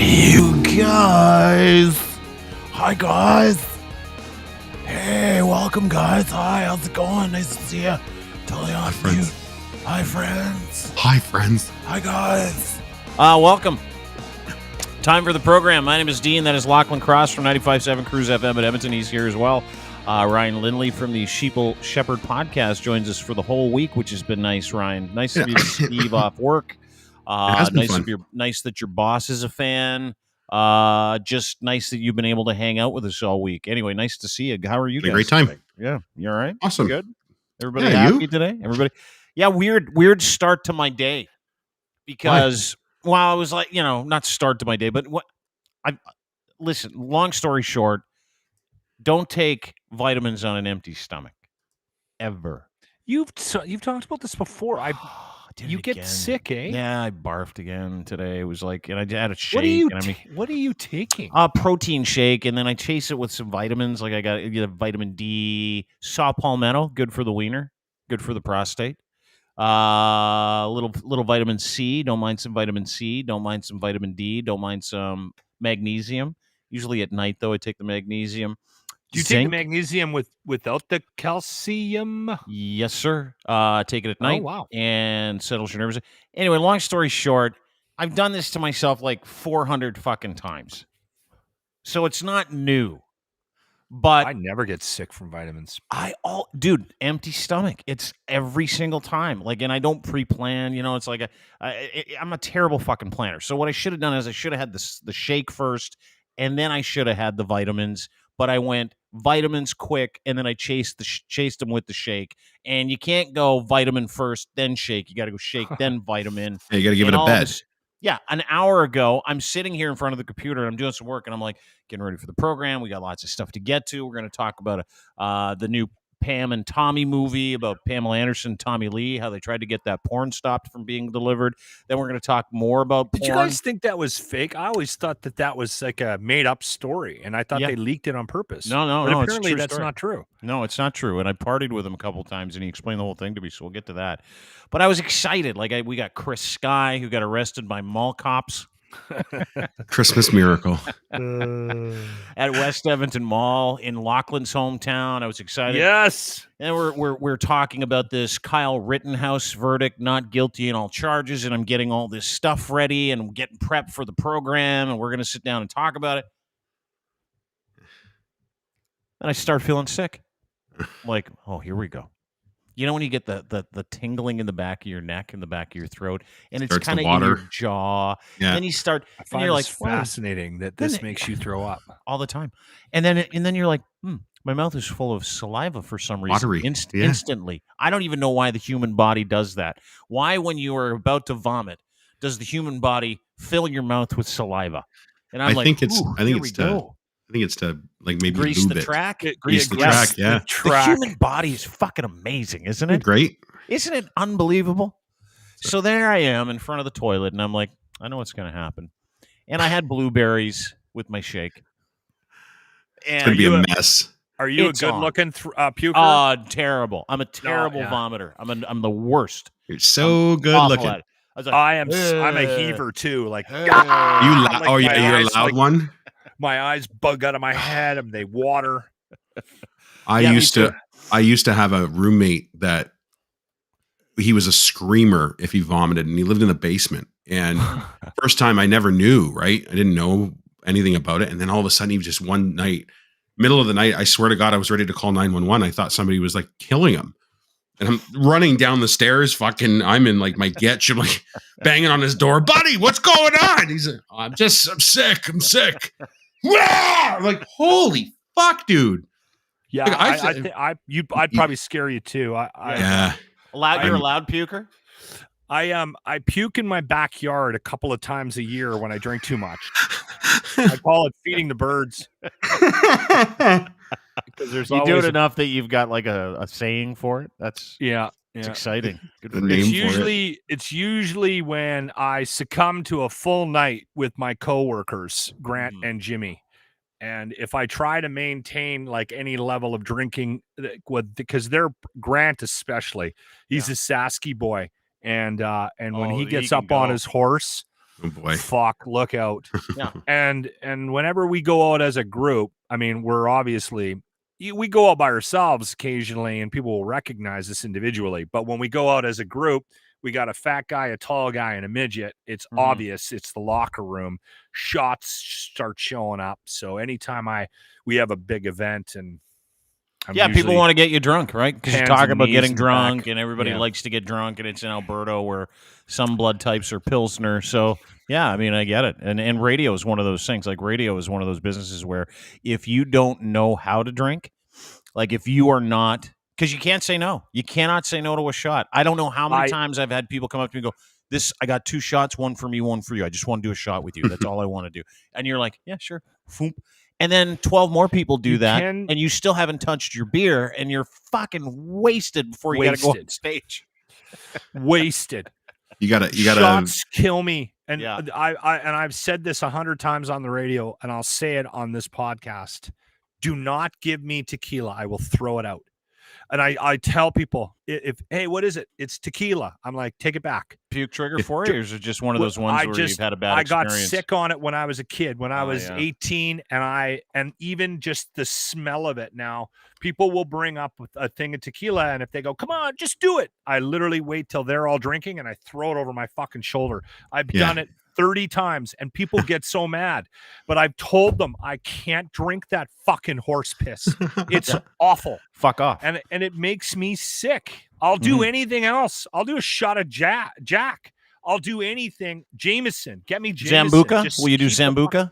You guys. Hi, guys. Hey, welcome, guys. Hi, how's it going? Nice to see you. Totally on friends. Hi, friends. Hi, friends. Hi, guys. Welcome. Time for the program. My name is Dean. That is Lachlan Cross from 95.7 Cruise FM at Edmonton. He's here as well. Ryan Lindley from the Sheeple Shepherd podcast joins us for the whole week, which has been nice, Ryan. Nice of you to Steve off work. Nice that your boss is a fan. Just nice that you've been able to hang out with us all week. Anyway, nice to see you. How are you guys? Great time. Today? Yeah, you all right? Awesome. You good? Everybody happy today? Everybody? Yeah, weird start to my day because I was like, not start to my day, but listen. Long story short, don't take vitamins on an empty stomach ever. You've talked about this before. You get sick, eh? Yeah, I barfed again today. It was like, and I had a shake. What are you taking? A protein shake, and then I chase it with some vitamins. Like I got vitamin D, saw palmetto, good for the wiener, good for the prostate. Little vitamin C. Don't mind some vitamin C. Don't mind some vitamin D. Don't mind some magnesium. Usually at night, though, I take the magnesium. Do you take the magnesium without the calcium? Yes, sir. Take it at night. Oh, wow. And settles your nerves. Anyway, long story short, I've done this to myself like 400 fucking times. So it's not new. But I never get sick from vitamins. Dude, empty stomach. It's every single time. And I don't pre-plan. It's like I'm a terrible fucking planner. So what I should have done is I should have had the shake first, and then I should have had the vitamins. But I went vitamins quick, and then I chased them with the shake. And you can't go vitamin first, then shake. You got to go shake, then vitamin. You got to give it a bed. Yeah, an hour ago, I'm sitting here in front of the computer, and I'm doing some work, and I'm like, getting ready for the program. We got lots of stuff to get to. We're going to talk about the new Pam and Tommy movie about Pamela Anderson, Tommy Lee, how they tried to get that porn stopped from being delivered. Then we're going to talk more about porn. Did you guys think that was fake? I always thought that was like a made-up story, and I thought they leaked it on purpose. No, apparently that's not true. No, it's not true, and I partied with him a couple times, and he explained the whole thing to me, so we'll get to that. But I was excited. We got Chris Sky, who got arrested by mall cops. Christmas miracle At West Edmonton Mall in Lachlan's hometown. I was excited. Yes. And we're talking about this Kyle Rittenhouse verdict, not guilty in all charges, and I'm getting all this stuff ready and getting prepped for the program, and we're going to sit down and talk about it. And I start feeling sick. Like, oh, here we go. You know when you get the tingling in the back of your neck, in the back of your throat, and it's kind of in your jaw. Yeah. Then you start. I find it fascinating that this makes you throw up all the time, and then you're like, my mouth is full of saliva for some reason. Watery. Instantly. I don't even know why the human body does that. Why, when you are about to vomit, does the human body fill your mouth with saliva? And I think it's to maybe grease lube the it. track. Grease the track. Yeah. The human body is fucking amazing, isn't it? Great. Isn't it unbelievable? So there I am in front of the toilet, and I'm like, I know what's going to happen. And I had blueberries with my shake. And it's going to be a mess. Are you a good-looking puker? Oh, terrible. I'm a terrible vomiter. I'm the worst. You're so good-looking. I'm a heaver, too. Like, you're a loud one? My eyes bug out of my head and they water. I used to have a roommate that he was a screamer if he vomited, and he lived in the basement. And first time I never knew, right? I didn't know anything about it. And then all of a sudden, he just one night, middle of the night, I swear to God, I was ready to call 911. I thought somebody was killing him. And I'm running down the stairs, I'm in my getch. I'm banging on his door. Buddy, what's going on? He's like, I'm sick. I'm like, holy fuck, dude. Yeah, I'd probably scare you too. You're a loud puker? I puke in my backyard a couple of times a year when I drink too much. I call it feeding the birds. Because you do it enough that you've got a saying for it. That's it's exciting. Good for It's usually when I succumb to a full night with my coworkers, Grant and Jimmy. And if I try to maintain any level of drinking, because they're Grant especially, he's a Sasky boy, and when he gets up on his horse, Oh boy. Fuck, look out. Yeah. And whenever we go out as a group, I mean, we're obviously we go out by ourselves occasionally and people will recognize us individually. But when we go out as a group, we got a fat guy, a tall guy, and a midget. It's obvious. It's the locker room. Shots start showing up. So anytime we have a big event and people want to get you drunk, right? Because you talk about getting drunk, back. and everybody likes to get drunk, and it's in Alberta where some blood types are Pilsner. So, yeah, I mean, I get it. And radio is one of those things. Like, radio is one of those businesses where if you don't know how to drink, like if you are not, because you can't say no. You cannot say no to a shot. I don't know how many times I've had people come up to me and go, I got 2 shots, one for me, one for you. I just want to do a shot with you. That's all I want to do. And you're like, yeah, sure. Foomp. And then 12 more people do that, and you still haven't touched your beer, and you're fucking wasted before you got to go on stage. Wasted. You gotta. Shots kill me, and I've said this 100 times on the radio, and I'll say it on this podcast. Do not give me tequila. I will throw it out. And I tell people, hey, what is it? It's tequila. I'm like, take it back. Puke trigger for you, or is it just one of those ones where you've had a bad experience? I got sick on it when I was a kid, when I was 18, and even just the smell of it now, people will bring up a thing of tequila, and if they go, come on, just do it, I literally wait till they're all drinking, and I throw it over my fucking shoulder. I've done it 30 times, and people get so mad. But I've told them I can't drink that fucking horse piss. It's awful. Fuck off. And it makes me sick. I'll do anything else. I'll do a shot of Jack. I'll do anything. Jameson. Get me Jameson. Sambuca? Will you do Sambuca?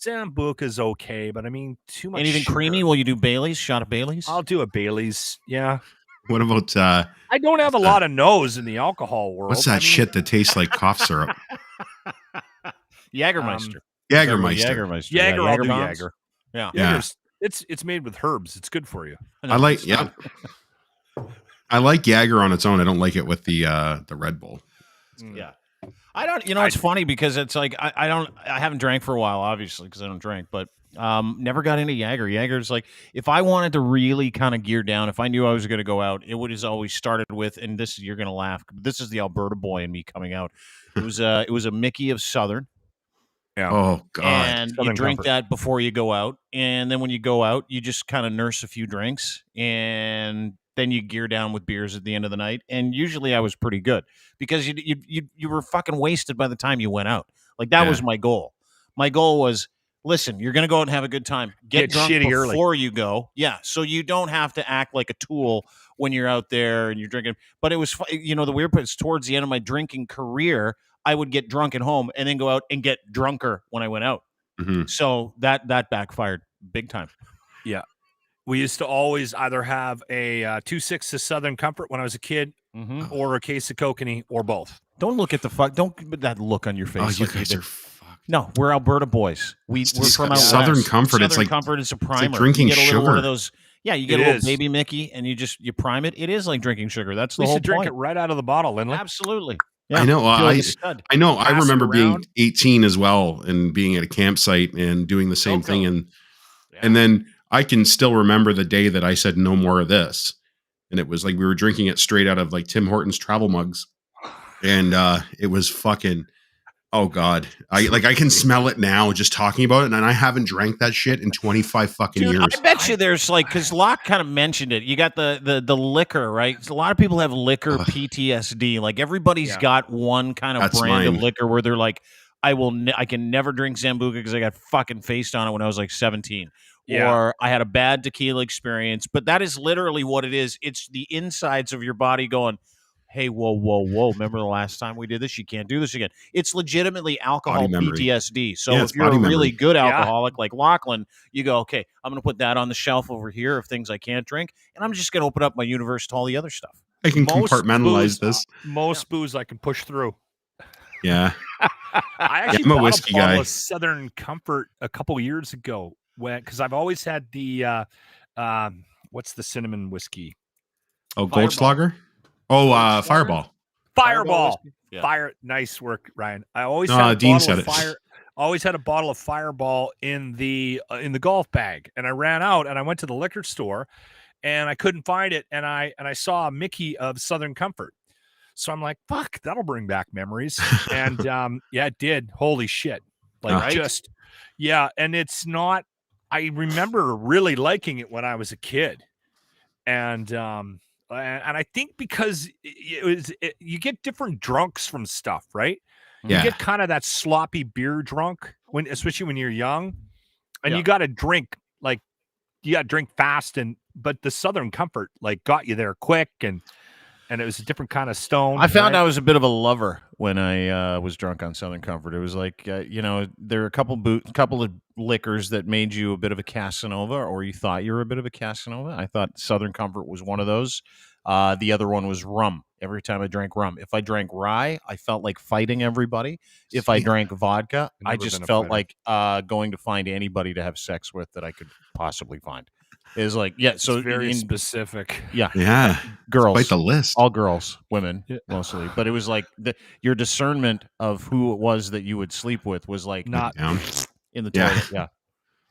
Sambuca's okay, but I mean, too much Anything sugar. creamy? Will you do Bailey's? Shot of Bailey's? I'll do a Bailey's. Yeah. What about I don't have a lot of nose in the alcohol world. What's that shit that tastes like cough syrup? Jägermeister. Jägermeister. Jäger, I'll do bombs? Jäger. Yeah. Jäger's, it's made with herbs. It's good for you. I like Jäger on its own. I don't like it with the Red Bull. Yeah. I don't, it's funny because it's like, I haven't drank for a while, obviously, because I don't drink, but never got into Jäger. Jäger's like, if I wanted to really kind of gear down, if I knew I was going to go out, it would have always started with, and this, you're going to laugh, this is the Alberta boy in me coming out. It was a Mickey of Southern. Yeah. Oh God. And Southern you drink that before you go out, and then when you go out, you just kind of nurse a few drinks, and then you gear down with beers at the end of the night. And usually I was pretty good because you were fucking wasted by the time you went out. Like that was my goal. My goal was, listen, you're going to go out and have a good time. Get drunk before you go. Yeah. So you don't have to act like a tool when you're out there and you're drinking. But it was, the weird part is towards the end of my drinking career, I would get drunk at home and then go out and get drunker when I went out. Mm-hmm. So that backfired big time. Yeah. We used to always either have a 2.6 to Southern Comfort when I was a kid, or a case of Kokanee, or both. Don't look at don't put that look on your face. Oh, you guys are fucked. No, we're Alberta boys. We're from out Southern west. Comfort. Southern Comfort is a primer. It's like drinking you get a sugar. One of those. Yeah, you get a little baby Mickey, and you prime it. It is like drinking sugar. That's the whole point. We should drink it right out of the bottle, Lindley. Absolutely. Yeah, I know. I know. I remember being 18 as well and being at a campsite and doing the same thing. And then I can still remember the day that I said no more of this. And it was like we were drinking it straight out of like Tim Hortons travel mugs. And it was fucking, oh God. I can smell it now just talking about it. And I haven't drank that shit in 25 fucking years. I bet you there's like, because Loch kind of mentioned it. You got the liquor, right? A lot of people have liquor PTSD. Like everybody's got one kind of brand of liquor where they're like, I can never drink Sambuca because I got fucking faced on it when I was like 17. Yeah. Or I had a bad tequila experience. But that is literally what it is. It's the insides of your body going, hey, whoa. Remember the last time we did this? You can't do this again. It's legitimately alcohol PTSD. So if you're a really good alcoholic like Lachlan, you go, okay, I'm going to put that on the shelf over here of things I can't drink. And I'm just going to open up my universe to all the other stuff. I can compartmentalize this. Most booze I can push through. Yeah. I actually bought a whiskey bottle of Southern Comfort a couple years ago because I've always had the what's the cinnamon whiskey? Oh, Goldschlager? Oh, Fireball. Fireball. Yeah. Nice work, Ryan. I always had always had a bottle of Fireball in the golf bag, and I ran out and I went to the liquor store and I couldn't find it, and I saw a Mickey of Southern Comfort. So I'm like, fuck, that'll bring back memories. And yeah, it did. Holy shit. Like Right? just, yeah. And it's not, I remember really liking it when I was a kid. And I think because you get different drunks from stuff, right? You Yeah. get kind of that sloppy beer drunk especially when you're young, and Yeah. you got to drink like you got to drink fast, but the Southern Comfort like got you there quick, and it was a different kind of stone. I found right? I was a bit of a lover when I was drunk on Southern Comfort. It was like, there were a couple of liquors that made you a bit of a Casanova, or you thought you were a bit of a Casanova. I thought Southern Comfort was one of those. The other one was rum. Every time I drank rum, if I drank rye, I felt like fighting everybody. If I drank vodka, I just felt like going to find anybody to have sex with that I could possibly find. Is like, yeah, so it's very specific. Yeah. Girls, Quite the list. all girls, women mostly, but it was like your discernment of who it was that you would sleep with was like Not down. in the toilet.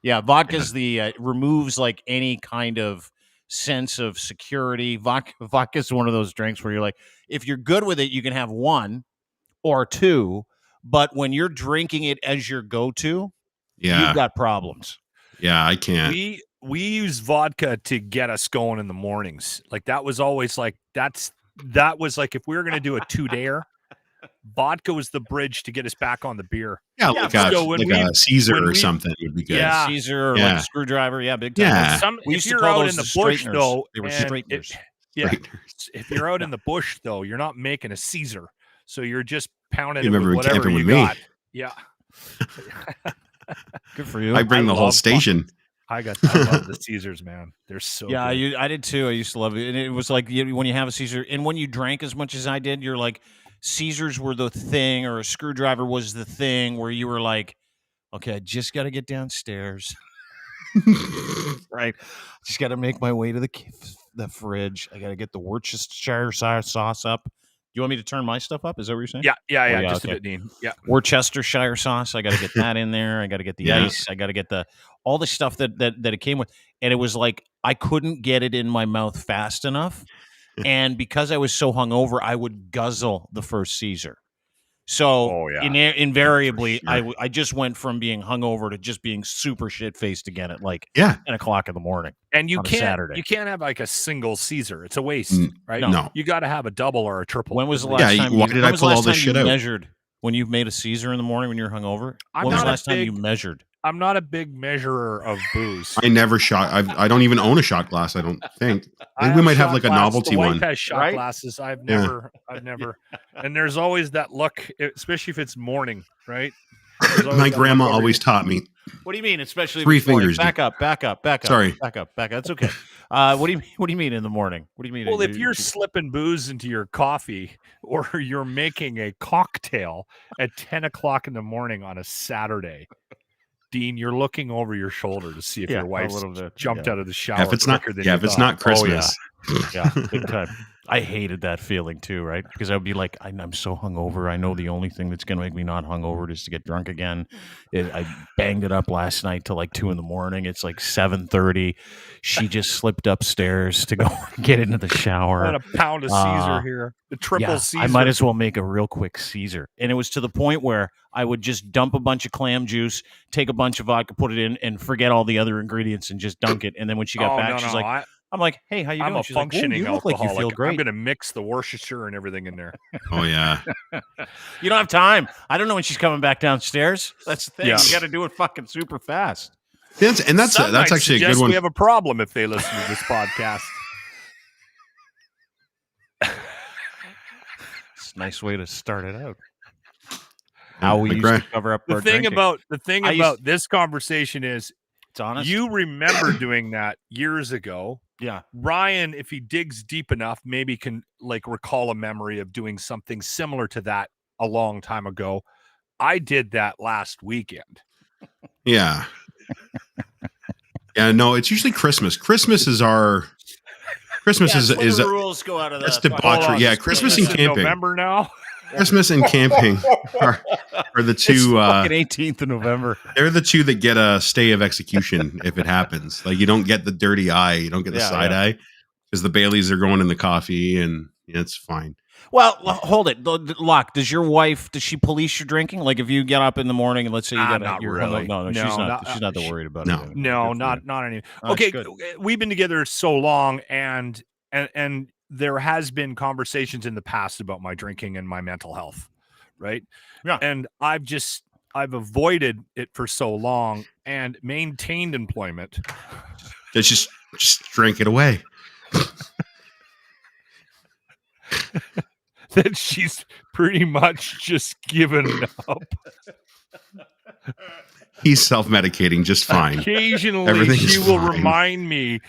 Yeah. Vodka's the removes like any kind of sense of security. Vodka's one of those drinks where you're like, if you're good with it, you can have one or two, but when you're drinking it as your go-to, you've got problems. Yeah, I can't. We use vodka to get us going in the mornings. Like that was always like that was like if we were going to do a 2-dayer, vodka was the bridge to get us back on the beer. Yeah, like a Caesar or something would be good. Yeah. Caesar or like a screwdriver, big time. Yeah. We used if to you're call out those in the the bush straighteners. though, They were and straighteners. If you're out in the bush though, you're not making a Caesar, so you're just pounding You it with remember whatever camping you with me. got. Yeah. Good for you. I bring the whole station. I love the Caesars, man. They're so good. I did too. I used to love it. And it was like when you have a Caesar, and when you drank as much as I did, you're like, Caesars were the thing, or a screwdriver was the thing where you were like, okay, I just got to get downstairs. Right. Just got to make my way to the fridge. I got to get the Worcestershire sauce up. You want me to turn my stuff up? Is that what you're saying? Yeah. Just a bit, Dean. Yeah. Worcestershire sauce. I got to get that in there. I got to get the ice. I got to get all the stuff that it came with. And it was like I couldn't get it in my mouth fast enough. And because I was so hungover, I would guzzle the first Caesar. So invariably, sure. I just went from being hungover to just being super shit faced again at like 10 o'clock in the morning. And you can't Saturday. You can't have like a single Caesar. It's a waste, right? No. You got to have a double or a triple. When was the last time? Why did I pull all this shit out? Measured when you made a Caesar in the morning when you're hungover? When was the last time you measured? I'm not a big measurer of booze. I never shot. I don't even own a shot glass. I don't think. Maybe we might have like a novelty one. Has shot glasses. I've never. And there's always that look, especially if it's morning, right? My grandma always taught me. What do you mean? Especially 3 fingers. Back up. Sorry. Back up. That's okay. What do you mean in the morning? What do you mean? Well, if you're slipping booze into your coffee, or you're making a cocktail at 10 o'clock in the morning on a Saturday, Dean, you're looking over your shoulder to see if your wife's jumped out of the shower. If it's not Christmas. Yeah, big time. I hated that feeling too, right? Because I would be like, I'm so hungover. I know the only thing that's going to make me not hungover is to get drunk again. I banged it up last night till like 2 a.m. It's like 7:30. She just slipped upstairs to go get into the shower. I had a pound of Caesar here. The triple Caesar. I might as well make a real quick Caesar. And it was to the point where I would just dump a bunch of clam juice, take a bunch of vodka, put it in, and forget all the other ingredients and just dunk it. And then when she got back, she's like, I'm like, hey, how you doing? I'm a She's functioning like, you look alcoholic. like you feel great. I'm going to mix the Worcestershire and everything in there. Oh, yeah. You don't have time. I don't know when she's coming back downstairs. That's the thing. Yeah. You got to do it fucking super fast. That's actually a good one. We have a problem if they listen to this podcast. It's a nice way to start it out. How we used to cover up our drinking. The thing about this conversation is, it's honest. You remember doing that years ago. Yeah. Ryan, if he digs deep enough, maybe can like recall a memory of doing something similar to that a long time ago. I did that last weekend. Yeah. Yeah, no, it's usually Christmas. Christmas is the rules go out of that's debauchery. Yeah, Christmas and camping. November now. Christmas and camping are the two. Fucking 18th of November. They're the two that get a stay of execution if it happens. Like you don't get the dirty eye, you don't get the side eye because the Baileys are going in the coffee, and it's fine. Well, hold it. Locke, does your wife, does she police your drinking? Like if you get up in the morning and let's say you got not your really. No, she's not that worried about it. No, not any. Okay, we've been together so long, and there has been conversations in the past about my drinking and my mental health, right? Yeah. And I've avoided it for so long and maintained employment. Just drink it away. That she's pretty much just given up. He's self-medicating just fine. Occasionally, she will remind me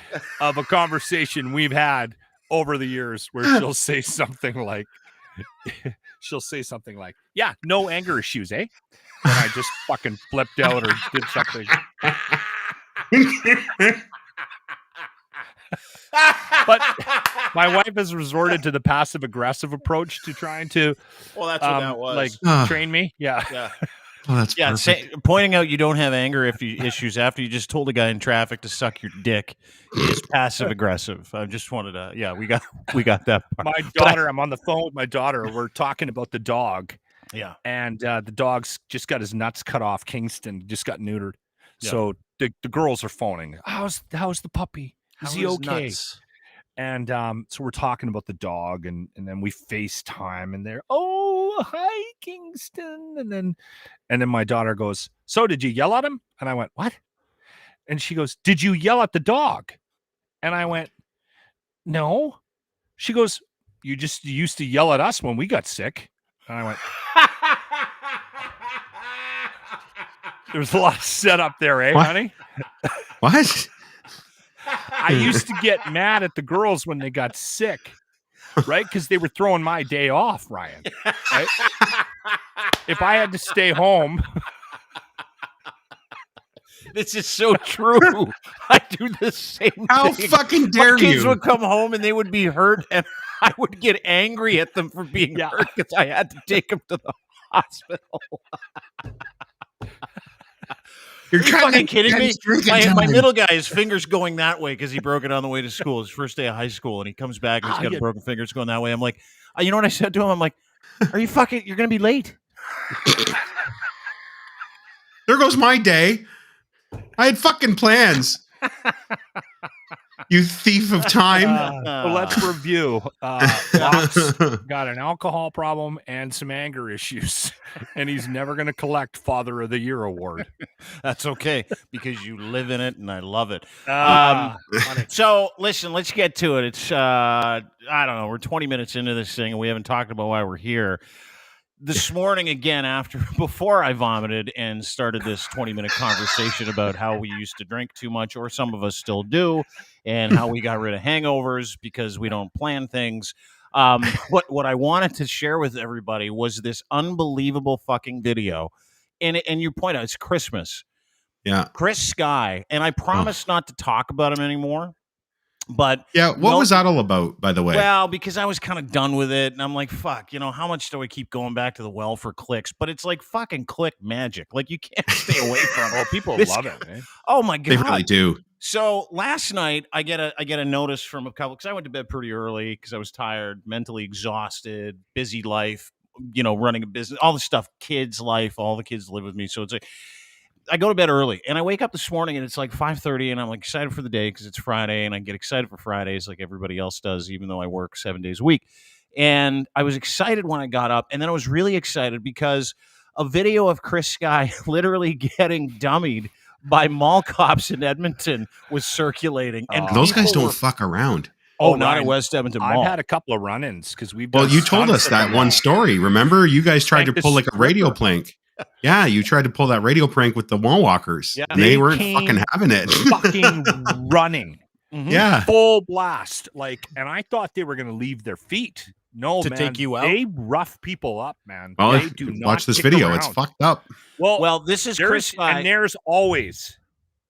of a conversation we've had over the years where she'll say something like, yeah, no anger issues, eh? And I just fucking flipped out or did something. But my wife has resorted to the passive aggressive approach to trying to that's what that was. Train me. Yeah. Oh, that's perfect. Pointing out you don't have anger issues after you just told a guy in traffic to suck your dick is passive aggressive. I just wanted to we got that part. My daughter, I'm on the phone with my daughter. We're talking about the dog. Yeah. And the dog's just got his nuts cut off. Kingston just got neutered. Yeah. So the girls are phoning. How's the puppy? Is he okay? Nuts? And so we're talking about the dog, and then we FaceTime, and they're, oh, hi, Kingston. And then my daughter goes, so did you yell at him? And I went, what? And she goes, did you yell at the dog? And I went, no. She goes, you used to yell at us when we got sick. And I went, there's a lot of setup there, eh, honey? What? I used to get mad at the girls when they got sick, right? Because they were throwing my day off, Ryan. Right? If I had to stay home. This is so true. I do the same thing. How fucking dare my kids would come home and they would be hurt, and I would get angry at them for being hurt because I had to take them to the hospital. You're fucking kidding me? My middle guy, his finger's going that way because he broke it on the way to school. His first day of high school, and he comes back and he's got a broken finger. It's going that way. I'm like, you know what I said to him? I'm like, are you fucking? You're gonna be late. There goes my day. I had fucking plans. You thief of time. Well, let's review. Locke's got an alcohol problem and some anger issues, and he's never going to collect Father of the Year award. That's okay, because you live in it, and I love it. So, listen, let's get to it. It's, I don't know, we're 20 minutes into this thing, and we haven't talked about why we're here. This morning, again, before I vomited and started this 20-minute conversation about how we used to drink too much, or some of us still do, and how we got rid of hangovers because we don't plan things. What I wanted to share with everybody was this unbelievable fucking video. And you point out, it's Christmas. Yeah. Chris Sky. And I promise not to talk about him anymore. But yeah, what was that all about, by the way? Well, because I was kind of done with it, and I'm like, fuck, how much do I keep going back to the well for clicks? But it's like fucking click magic. Like, you can't stay away from it. Oh, people love it, man. Oh my God. They really do. So last night I get a notice from a couple, because I went to bed pretty early because I was tired, mentally exhausted, busy life, running a business, all the stuff, kids' life, all the kids live with me. So it's like, I go to bed early, and I wake up this morning, and it's like 5:30, and I'm like excited for the day because it's Friday, and I get excited for Fridays like everybody else does, even though I work 7 days a week. And I was excited when I got up, and then I was really excited because a video of Chris Sky literally getting dummied by mall cops in Edmonton was circulating. And those guys don't fuck around. Oh, not at West Edmonton Mall. I've had a couple of run-ins because we've. Well, you told us that one story. Remember, you guys tried to pull like a radio prank. Yeah, you tried to pull that radio prank with the wall walkers. Yeah, and they weren't fucking having it. Fucking running. Mm-hmm. Yeah. Full blast. And I thought they were going to leave their feet. No, to man. Take you out? They rough people up, man. Well, they do not watch this video. Around. It's fucked up. Well, this is Chris Sky. And there's always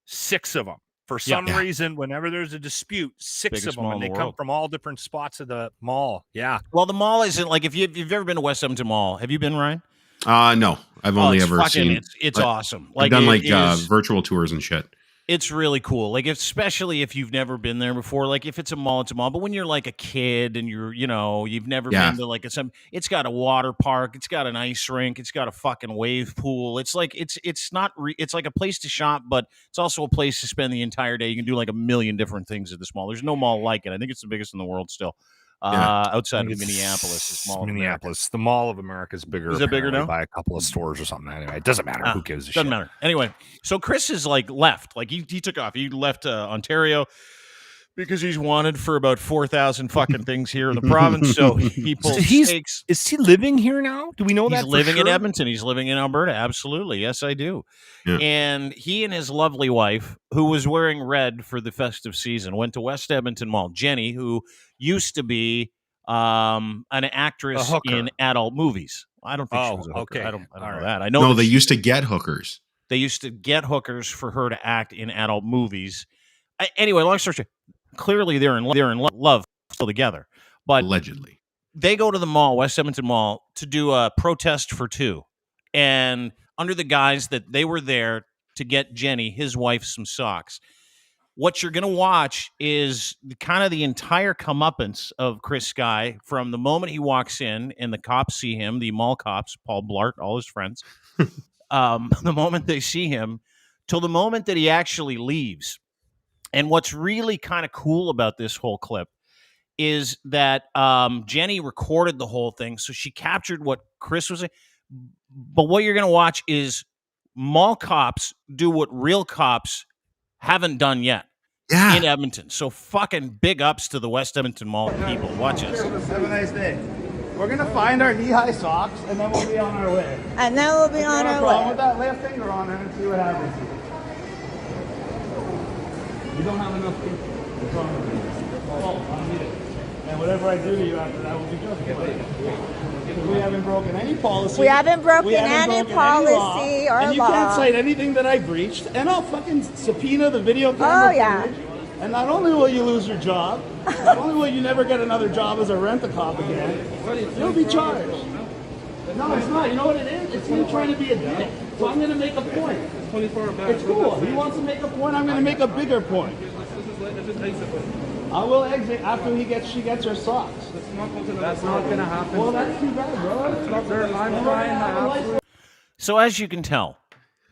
6 of them. For some reason, whenever there's a dispute, 6 of them, and they come from all different spots of the mall. Yeah. Well, the mall isn't like, if you've ever been to West Edmonton Mall, have you been, Ryan? No, I've only ever seen. It's awesome. I've done virtual tours and shit. It's really cool. Like, especially if you've never been there before. Like, if it's a mall, it's a mall. But when you're like a kid and you've never been to like it's got a water park, it's got an ice rink, it's got a fucking wave pool. It's like it's like a place to shop, but it's also a place to spend the entire day. You can do like a million different things at this mall. There's no mall like it. I think it's the biggest in the world still. Outside of Minneapolis, is Mall of Minneapolis. The Mall of America is bigger. Is it bigger now? By a couple of stores or something. Anyway, it doesn't matter. Who gives a shit? Doesn't matter. Anyway, so Chris is like left. Like he took off. He left Ontario because he's wanted for about 4,000 fucking things here in the province. So he pulls stakes. Is he living here now? Do we know that? He's living in Edmonton. He's living in Alberta. Absolutely. Yes, I do. Yeah. And he and his lovely wife, who was wearing red for the festive season, went to West Edmonton Mall. Jenny, who used to be an actress in adult movies. I don't think she was a hooker. I don't know that. I know. No, they used to get hookers. They used to get hookers for her to act in adult movies. Anyway, long story short, clearly they're in love still together. But allegedly, they go to the mall, West Edmonton Mall, to do a protest for two, and under the guise that they were there to get Jenny, his wife, some socks. What you're going to watch is kind of the entire comeuppance of Chris Sky from the moment he walks in and the cops see him, the mall cops, Paul Blart, all his friends, the moment they see him till the moment that he actually leaves. And what's really kind of cool about this whole clip is that Jenny recorded the whole thing, so she captured what Chris was saying. But what you're going to watch is mall cops do what real cops haven't done yet in Edmonton. So fucking big ups to the West Edmonton Mall people. Watch this. Have a nice day. We're going to find our knee-high socks, and then we'll be on our way. And then we'll be on our way. With that, lay a finger on it and see what happens. You don't have enough people. What's wrong with you? Oh, I need it. And whatever I do to you after that will be just good. We haven't broken any policy. We haven't broken any policy or and you law. Can't cite anything that I breached, and I'll fucking subpoena the video camera footage. And not only will you lose your job, not only will you never get another job as a rent-a-cop again, you'll be charged. No, it's not. You know what it is? It's him trying to be a dick. So I'm going to make a point. It's cool. He wants to make a point. I'm going to make a bigger point. I will exit after she gets her socks. That's not going to happen. Well, that's too bad, bro. So as you can tell,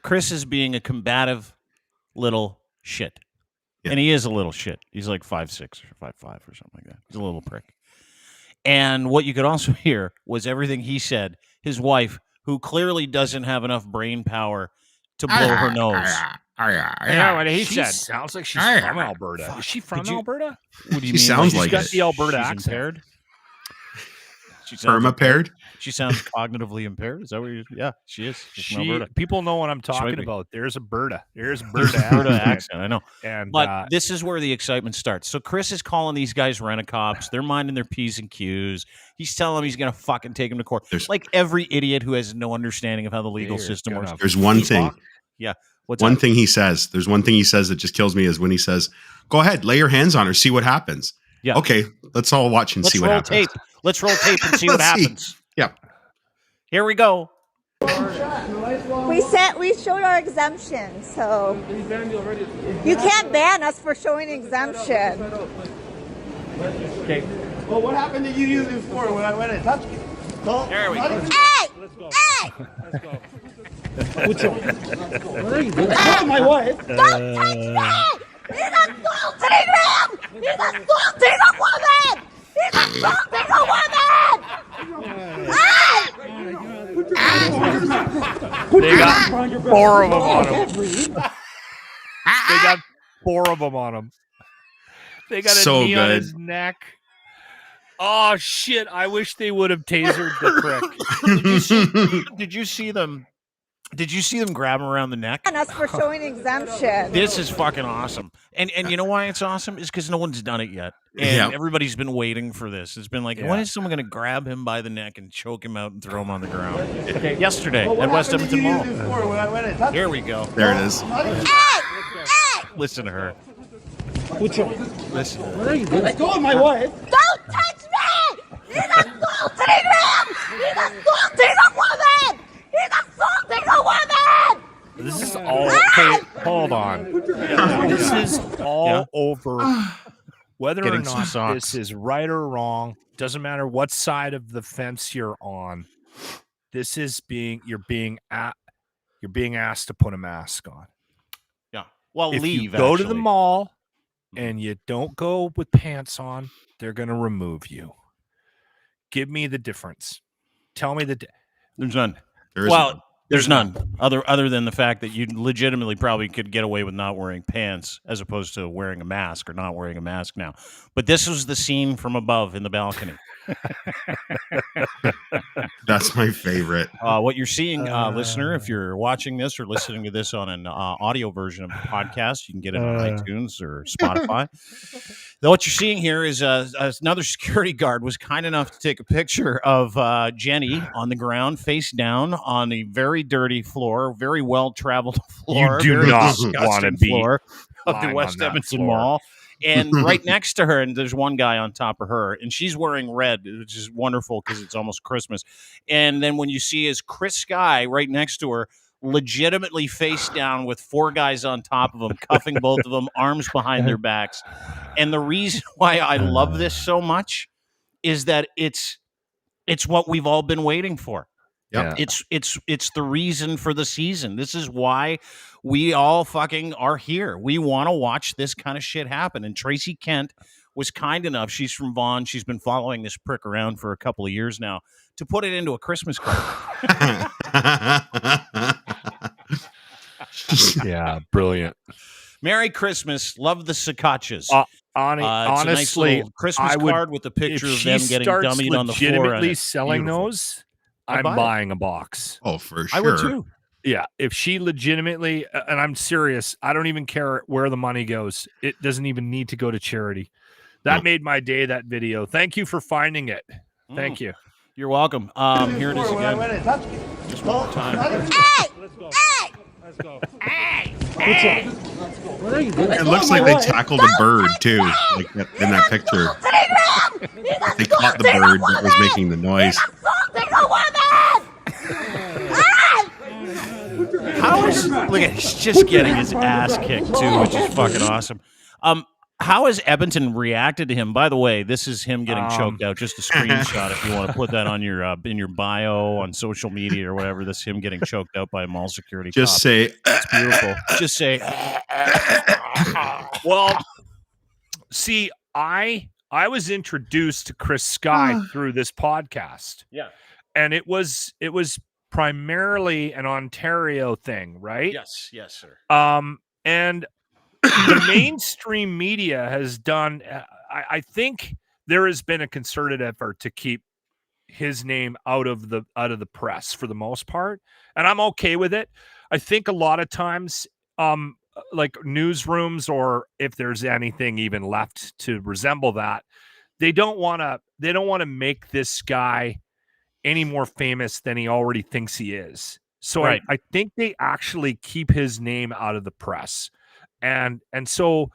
Chris is being a combative little shit. Yeah. And he is a little shit. He's like 5'6" or 5'5" or something like that. He's a little prick. And what you could also hear was everything he said. His wife, who clearly doesn't have enough brain power to blow her nose. Yeah, what he said. Sounds like she's from Alberta. Is she from Alberta? What do you she mean? Sounds like she's got the Alberta accent. Impaired? Perma-paired? She sounds cognitively impaired. Is that what you're? Yeah, she is. She's from Alberta. People know what I'm talking about. There's a Berta. There's Berta accent. I know. But this is where the excitement starts. So Chris is calling these guys rent-a-cops. They're minding their P's and Q's. He's telling them he's going to fucking take them to court. Like every idiot who has no understanding of how the legal system works. There's one thing. Yeah. One thing he says. There's one thing he says that just kills me is when he says, "Go ahead, lay your hands on her, see what happens." Yeah. Okay, let's all watch and see what happens. Let's roll tape and see what happens. Yeah. Here we go. We showed our exemption, so you can't ban us for showing exemption. Okay. Well, what happened to you using before when I touched you? There we go. Hey! Hey! Let's go. What are you doing? Oh, my wife. Don't touch me! He's assaulting him! He's assaulting a woman! He's assaulting a woman! They got 4 of them on him. They got 4 of them on him. They got a knee on his neck. Oh, shit. I wish they would have tasered the prick. Did you see them? Did you see them grab him around the neck? And us for showing exemption. This is fucking awesome. And you know why it's awesome? Is because no one's done it yet. And everybody's been waiting for this. It's been like, when is someone going to grab him by the neck and choke him out and throw him on the ground? Okay. Yesterday at West Edmonton Mall. Here we go. There it is. Listen to her. Listen to her. What are you doing? Let go of my wife. Don't touch me! He's assaulting him! He's assaulting a woman! He's assaulting a woman! This is all okay. Hold on. This is all over. Whether or not this is right or wrong, doesn't matter what side of the fence you're on. This is you're being asked to put a mask on. Yeah. Well, if leave. You go to the mall and you don't go with pants on, they're going to remove you. Give me the difference. Tell me there's none. There's none. Other than the fact that you legitimately probably could get away with not wearing pants as opposed to wearing a mask or not wearing a mask now. But this was the scene from above in the balcony. That's my favorite. What you're seeing, listener, if you're watching this or listening to this on an audio version of the podcast, you can get it on iTunes or Spotify. Though what you're seeing here is another security guard was kind enough to take a picture of Jenny on the ground, face down on a very dirty floor, very well-traveled floor. You do not want to be floor of the West Edmonton Mall. And right next to her, and there's one guy on top of her, and she's wearing red, which is wonderful because it's almost Christmas. And then when you see is Chris Sky right next to her, legitimately face down with four guys on top of them, cuffing both of them, arms behind their backs. And the reason why I love this so much is that it's what we've all been waiting for. Yep. It's the reason for the season. This is why we all fucking are here. We want to watch this kind of shit happen. And Tracy Kent was kind enough. She's from Vaughan. She's been following this prick around for a couple of years now to put it into a Christmas card. Yeah, brilliant. Merry Christmas. Love the Sakachas. Honestly, a nice Christmas card with a picture of them getting dummied on the floor. Legitimately selling those, I'm buying a box. Oh, for sure. I would too. Yeah, if she legitimately, and I'm serious, I don't even care where the money goes. It doesn't even need to go to charity. That made my day, that video. Thank you for finding it. Thank you. You're welcome. Here it is again. Just one more time. Let's go. What are you doing? It looks like they tackled a bird too, like in that picture. They caught the bird that was making the noise. Look at he's just getting his ass kicked too, which is fucking awesome. How has Edmonton reacted to him? By the way, this is him getting choked out. Just a screenshot if you want to put that on your in your bio on social media or whatever. This is him getting choked out by a mall security cop. Just say it's beautiful. Just say. Well, see, I was introduced to Chris Sky through this podcast. Yeah, and it was primarily an Ontario thing, right? Yes, sir. And the mainstream media has done. I think there has been a concerted effort to keep his name out of the press for the most part, and I'm okay with it. I think a lot of times, like newsrooms, or if there's anything even left to resemble that, they don't want to make this guy any more famous than he already thinks he is. So right. I think they actually keep his name out of the press. And so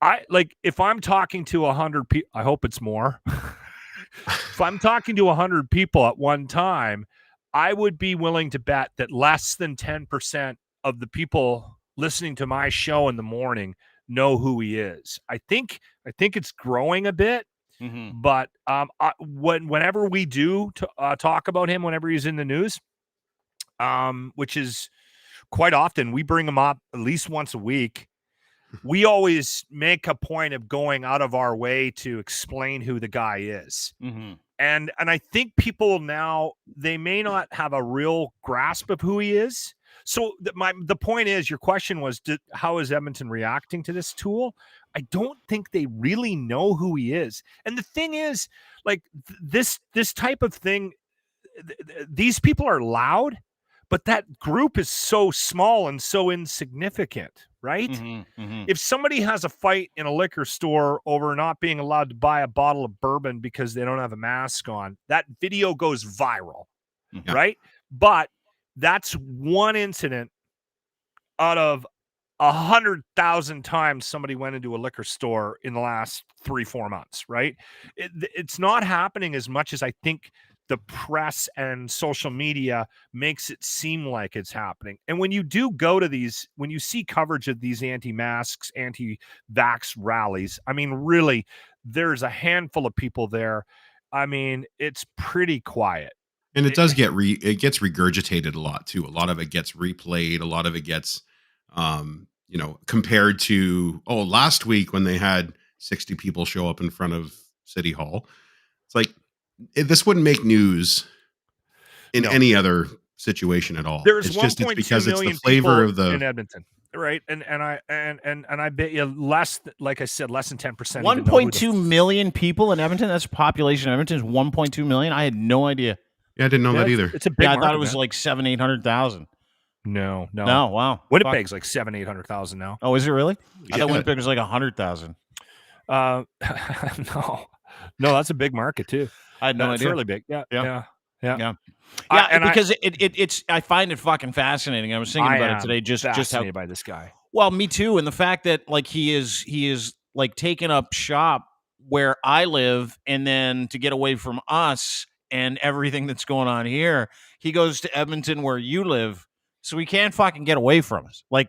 I like, if I'm talking to 100 people, I hope it's more. If I'm talking to 100 people at one time, I would be willing to bet that less than 10% of the people listening to my show in the morning know who he is. I think it's growing a bit. Mm-hmm. But whenever we do talk about him, whenever he's in the news, which is quite often, we bring him up at least once a week. We always make a point of going out of our way to explain who the guy is. Mm-hmm. And I think people now, they may not have a real grasp of who he is. So the point is, your question was, how is Edmonton reacting to this tool? I don't think they really know who he is. And the thing is, like this type of thing, these people are loud, but that group is so small and so insignificant, right? Mm-hmm, mm-hmm. If somebody has a fight in a liquor store over not being allowed to buy a bottle of bourbon because they don't have a mask on, that video goes viral, mm-hmm. right? But that's one incident out of 100,000 times somebody went into a liquor store in the last 3-4 months, right? It's not happening as much as I think the press and social media makes it seem like it's happening. And when you do go to these, when you see coverage of these anti-masks, anti-vax rallies, I mean, really, there's a handful of people there. I mean, it's pretty quiet. And it does get it gets regurgitated a lot too. A lot of it gets replayed. A lot of it gets, compared to, last week when they had 60 people show up in front of City Hall. It's like, this wouldn't make news in any other situation at all. There's it's 1.2 because it's million the flavor people of the in Edmonton, right? And I bet you like I said, less than 10%. 1.2 million people in Edmonton. That's the population of Edmonton is 1.2 million. I had no idea. Yeah, I didn't know that either. It's a big market, I thought it was like 700,000-800,000. No. Wow. Winnipeg's like 700,000-800,000 now. Oh, is it really? Yeah. I thought Winnipeg was like 100,000. No, that's a big market too. I had no idea. It's really big. Yeah. Because it's I find it fucking fascinating. I was thinking about it today. Just fascinated by this guy. Well, me too, and the fact that like he is like taking up shop where I live, and then to get away from us and everything that's going on here, he goes to Edmonton where you live, so he can't fucking get away from us. Like,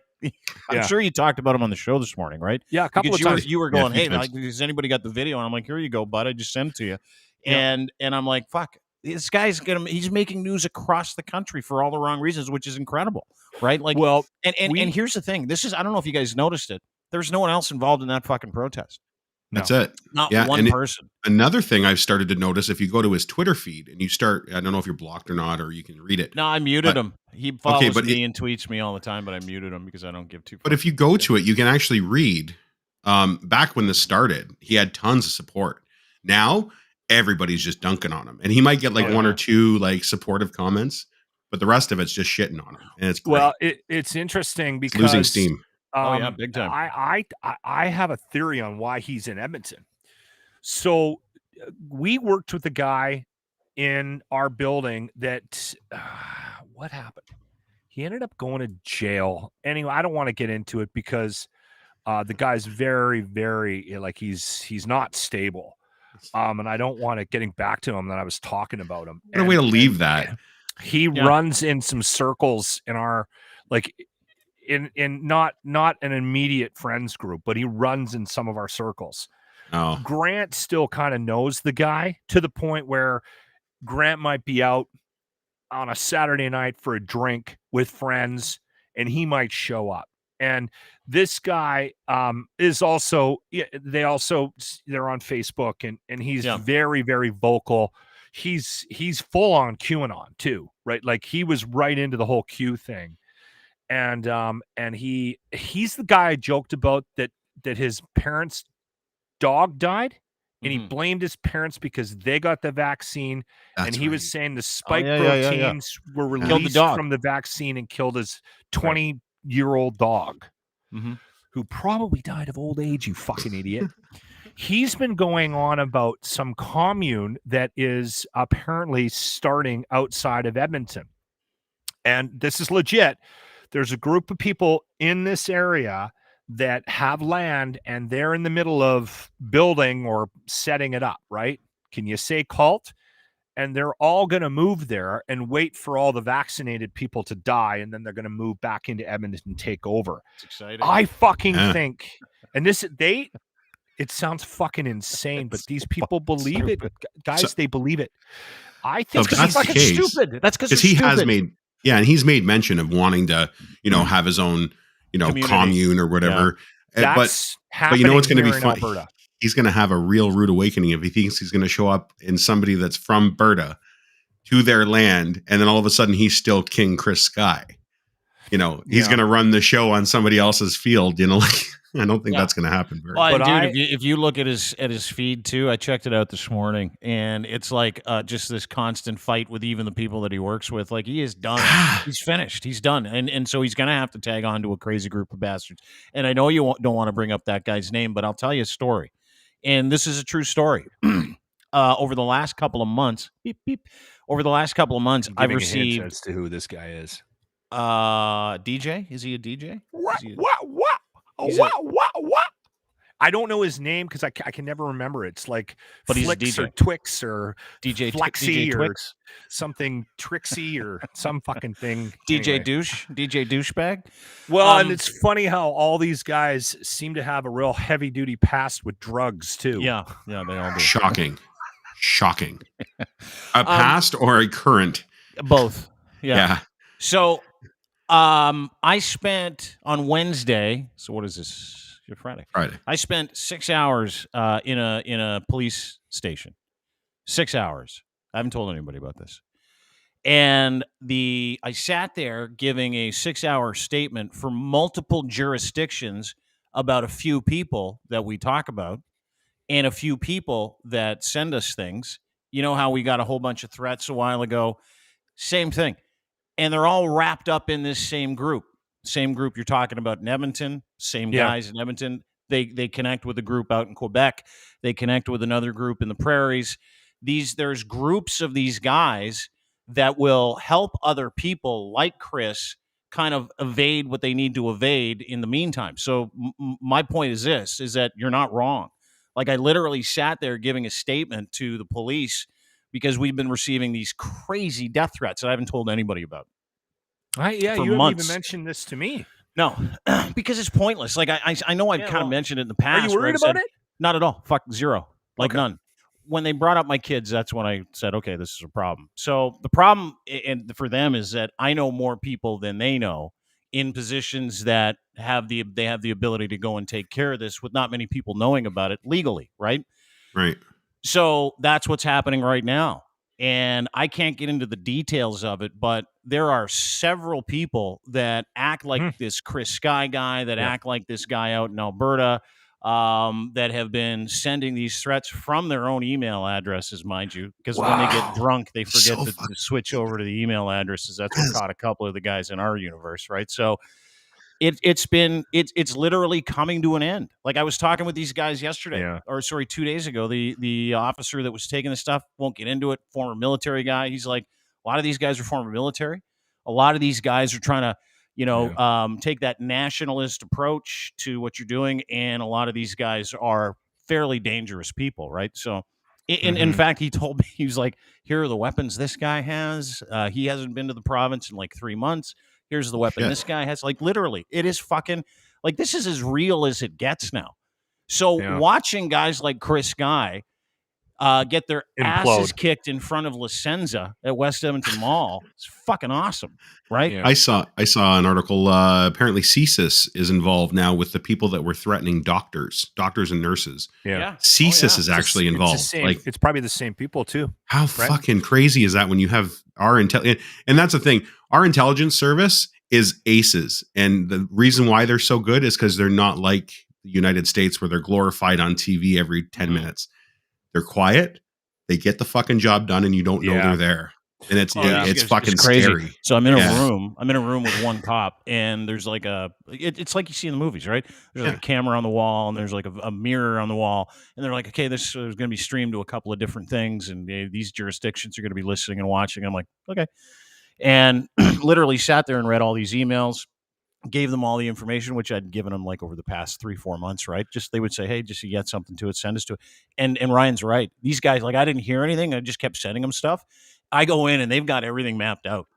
I'm sure you talked about him on the show this morning, right? Yeah, a couple of times. You were going, hey, like, has anybody got the video? And I'm like, here you go, bud. I just sent it to you. Yeah. And I'm like, fuck, this guy's he's making news across the country for all the wrong reasons, which is incredible, right? Like, well, and here's the thing. This is, I don't know if you guys noticed it. There's no one else involved in that fucking protest. That's it. Not one person. Another thing I've started to notice, if you go to his Twitter feed and you start, I don't know if you're blocked or not, or you can read it. No, I muted him. He follows me and tweets me all the time, but I muted him because I don't give two fucks. But if you go to it, you can actually read. Back when this started, he had tons of support. Now everybody's just dunking on him, and he might get like one or two like supportive comments, but the rest of it's just shitting on him. And it's great. Well, it's interesting because losing steam. Big time. I have a theory on why he's in Edmonton. So we worked with a guy in our building that what happened? He ended up going to jail. Anyway, I don't want to get into it because the guy's very, very like he's not stable. And I don't want it getting back to him that I was talking about him. What a way to leave that. He runs in some circles in our like in not an immediate friends group, but he runs in some of our circles. Oh. Grant still kind of knows the guy to the point where Grant might be out on a Saturday night for a drink with friends and he might show up. And this guy is also, they're on Facebook and he's very, very vocal. He's full on QAnon too, right? Like he was right into the whole Q thing. And he's the guy I joked about that his parents' dog died and he blamed his parents because they got the vaccine. That's and he right. was saying the spike proteins were released from the vaccine and killed his 20-year-old dog who probably died of old age, you fucking idiot. He's been going on about some commune that is apparently starting outside of Edmonton. And this is legit. There's a group of people in this area that have land and they're in the middle of building or setting it up, right? Can you say cult? And they're all going to move there and wait for all the vaccinated people to die. And then they're going to move back into Edmonton and take over. It's exciting. I fucking think, and it sounds fucking insane, but these people believe it. Guys, they believe it. I think that's fucking stupid. That's because he has made, and he's made mention of wanting to, have his own, commune or whatever. That's but you know what's going to be fun? funny? He's going to have a real rude awakening if he thinks he's going to show up in somebody that's from Berta to their land, and then all of a sudden he's still King Chris Sky. He's going to run the show on somebody else's field. I don't think that's going to happen. Well, dude, if you look at his feed too, I checked it out this morning, and it's like just this constant fight with even the people that he works with. Like he is done. He's finished. He's done, and so he's going to have to tag on to a crazy group of bastards. And I know you don't want to bring up that guy's name, but I'll tell you a story, and this is a true story. Over the last couple of months, I've received as to who this guy is. DJ? Is he a DJ? What? I don't know his name because I can never remember. It's like but Flix he's a DJ. or Twix or DJ Flexi DJ or Twix? something Trixie or some fucking thing. DJ Anyway. DJ douchebag. Well, and it's funny how all these guys seem to have a real heavy duty past with drugs too. Yeah, they all do. Shocking. A past or a current? Both. Yeah. Yeah. So, I spent on Wednesday. So what is this? Friday. I spent 6 hours in a police station. 6 hours. I haven't told anybody about this. And I sat there giving a 6-hour statement for multiple jurisdictions about a few people that we talk about and a few people that send us things. You know how we got a whole bunch of threats a while ago? Same thing. And they're all wrapped up in this same group. Same group you're talking about in Edmonton, same guys in Edmonton. They connect with a group out in Quebec. They connect with another group in the prairies. There's groups of these guys that will help other people like Chris kind of evade what they need to evade in the meantime. So my point is this, is that you're not wrong. Like I literally sat there giving a statement to the police because we've been receiving these crazy death threats that I haven't told anybody about. You haven't even mentioned this to me. No, because it's pointless. Like I know I've kind of mentioned it in the past. Are you worried about it? Not at all. Fuck, zero. Like none. When they brought up my kids, that's when I said, okay, this is a problem. So the problem for them is that I know more people than they know in positions that have the ability to go and take care of this with not many people knowing about it legally, right? Right. So that's what's happening right now. And I can't get into the details of it, but there are several people that act like this Chris Sky guy, that act like this guy out in Alberta, that have been sending these threats from their own email addresses, mind you, because when they get drunk, they forget to switch over to the email addresses. That's what caught a couple of the guys in our universe, right? So it's literally coming to an end. Like I was talking with these guys yesterday, 2 days ago. The officer that was taking the stuff, won't get into it, former military guy. He's like, a lot of these guys are former military. A lot of these guys are trying to, take that nationalist approach to what you're doing, and a lot of these guys are fairly dangerous people, right? So, in fact, he told me, he was like, here are the weapons this guy has. He hasn't been to the province in like 3 months. Here's the weapon this guy has. Like, literally, it is fucking, like, this is as real as it gets now. So watching guys like Chris Guy get their asses kicked in front of La Senza at West Edmonton Mall, it's fucking awesome, right? I saw an article. Apparently, CSIS is involved now with the people that were threatening doctors and nurses. CSIS is actually involved. It's probably the same people too. How fucking crazy is that when you have our intelligence? And that's the thing. Our intelligence service is aces. And the reason why they're so good is because they're not like the United States where they're glorified on TV every 10 minutes. They're quiet. They get the fucking job done, and you don't know they're there. And it's fucking crazy. Scary. So I'm in a room. I'm in a room with one cop, and there's like it's like you see in the movies, right? There's like a camera on the wall, and there's like a mirror on the wall, and they're like, okay, this is going to be streamed to a couple of different things, and these jurisdictions are going to be listening and watching. I'm like, okay, and literally sat there and read all these emails. Gave them all the information, which I'd given them like over the past 3-4 months, right? Just they would say, hey, just you get something to it, send us to it. And Ryan's right. These guys, like, I didn't hear anything. I just kept sending them stuff. I go in and they've got everything mapped out.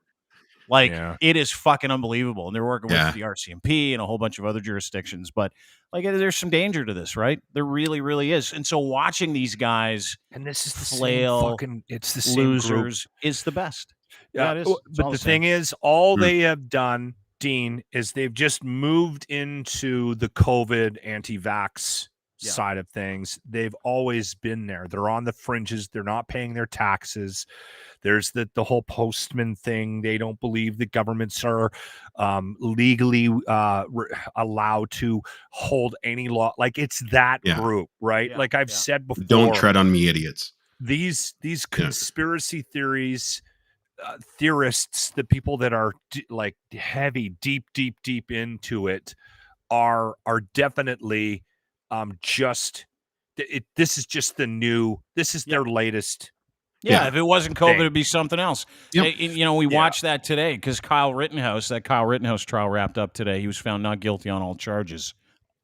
Like, it is fucking unbelievable. And they're working with the RCMP and a whole bunch of other jurisdictions. But like, there's some danger to this, right? There really, really is. And so watching these guys and this is the flail, it's the same losers group. is the best. Yeah, it is. But the thing is, all they have done, Dean, is they've just moved into the COVID anti-vax side of things. They've always been there. They're on the fringes. They're not paying their taxes. There's the whole postman thing. They don't believe the governments are legally allowed to hold any law. Like, it's that group, right? Yeah. Like I've said before. Don't tread on me, idiots. These conspiracy theories, theorists, the people that are like heavy, deep into it, are definitely this is just the new. This is their latest. Yeah, if it wasn't COVID, it'd be something else. Yep. We watched that today because Kyle Rittenhouse trial wrapped up today. He was found not guilty on all charges.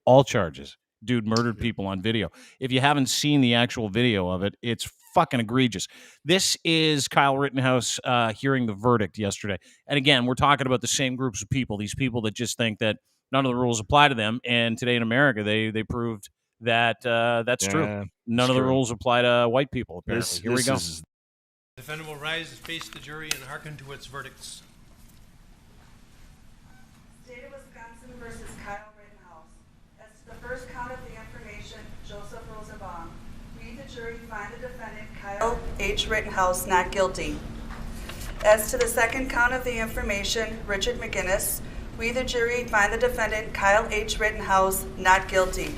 All charges. dude murdered people on video. If you haven't seen the actual video of it, it's fucking egregious. This is Kyle Rittenhouse hearing the verdict yesterday. And again, we're talking about the same groups of people, these people that just think that none of the rules apply to them. And today in America, they proved that that's true. None of the rules apply to white people, apparently. Here we go. The defendant will rise and face the jury and hearken to its verdicts. State of Wisconsin versus Kyle Rittenhouse. As to the first count of the information, Joseph Rosenbaum. We, the jury, find the defendant Kyle H. Rittenhouse not guilty. As to the second count of the information, Richard McGinnis. We, the jury, find the defendant Kyle H. Rittenhouse not guilty.